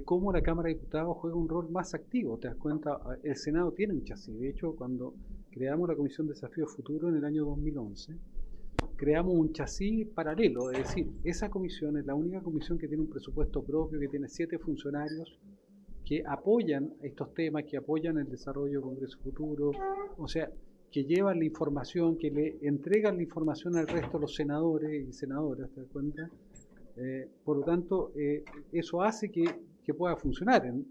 cómo la Cámara de Diputados juega un rol más activo. ¿Te das cuenta? El Senado tiene un chasis. De hecho, cuando creamos la Comisión de Desafío Futuro en el año 2011, creamos un chasis paralelo. Es decir, esa comisión es la única comisión que tiene un presupuesto propio, que tiene 7 funcionarios que apoyan estos temas, que apoyan el desarrollo del Congreso Futuro, o sea, que llevan la información, que le entregan la información al resto de los senadores y senadoras, ¿te das cuenta? Por lo tanto, eso hace que pueda funcionar. En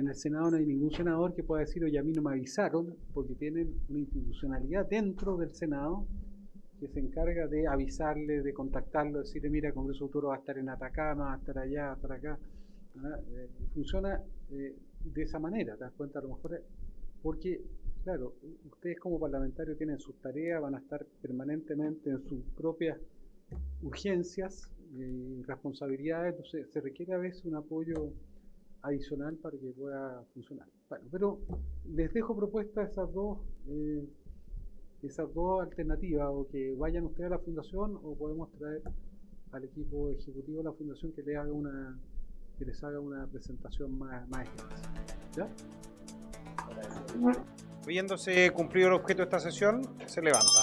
el Senado no hay ningún senador que pueda decir, oye, a mí no me avisaron, porque tienen una institucionalidad dentro del Senado que se encarga de avisarle, de contactarlo, decirle, mira, el Congreso Futuro va a estar en Atacama, va a estar allá, va a estar acá. Funciona de esa manera, ¿te das cuenta? A lo mejor porque, claro, ustedes como parlamentarios tienen sus tareas, van a estar permanentemente en sus propias urgencias y responsabilidades, entonces se requiere a veces un apoyo adicional para que pueda funcionar. Bueno, pero les dejo propuestas esas dos alternativas, o que vayan ustedes a la fundación, o podemos traer al equipo ejecutivo de la fundación que les haga una presentación más extensa. ¿Ya? Habiéndose cumplido el objeto de esta sesión, se levanta.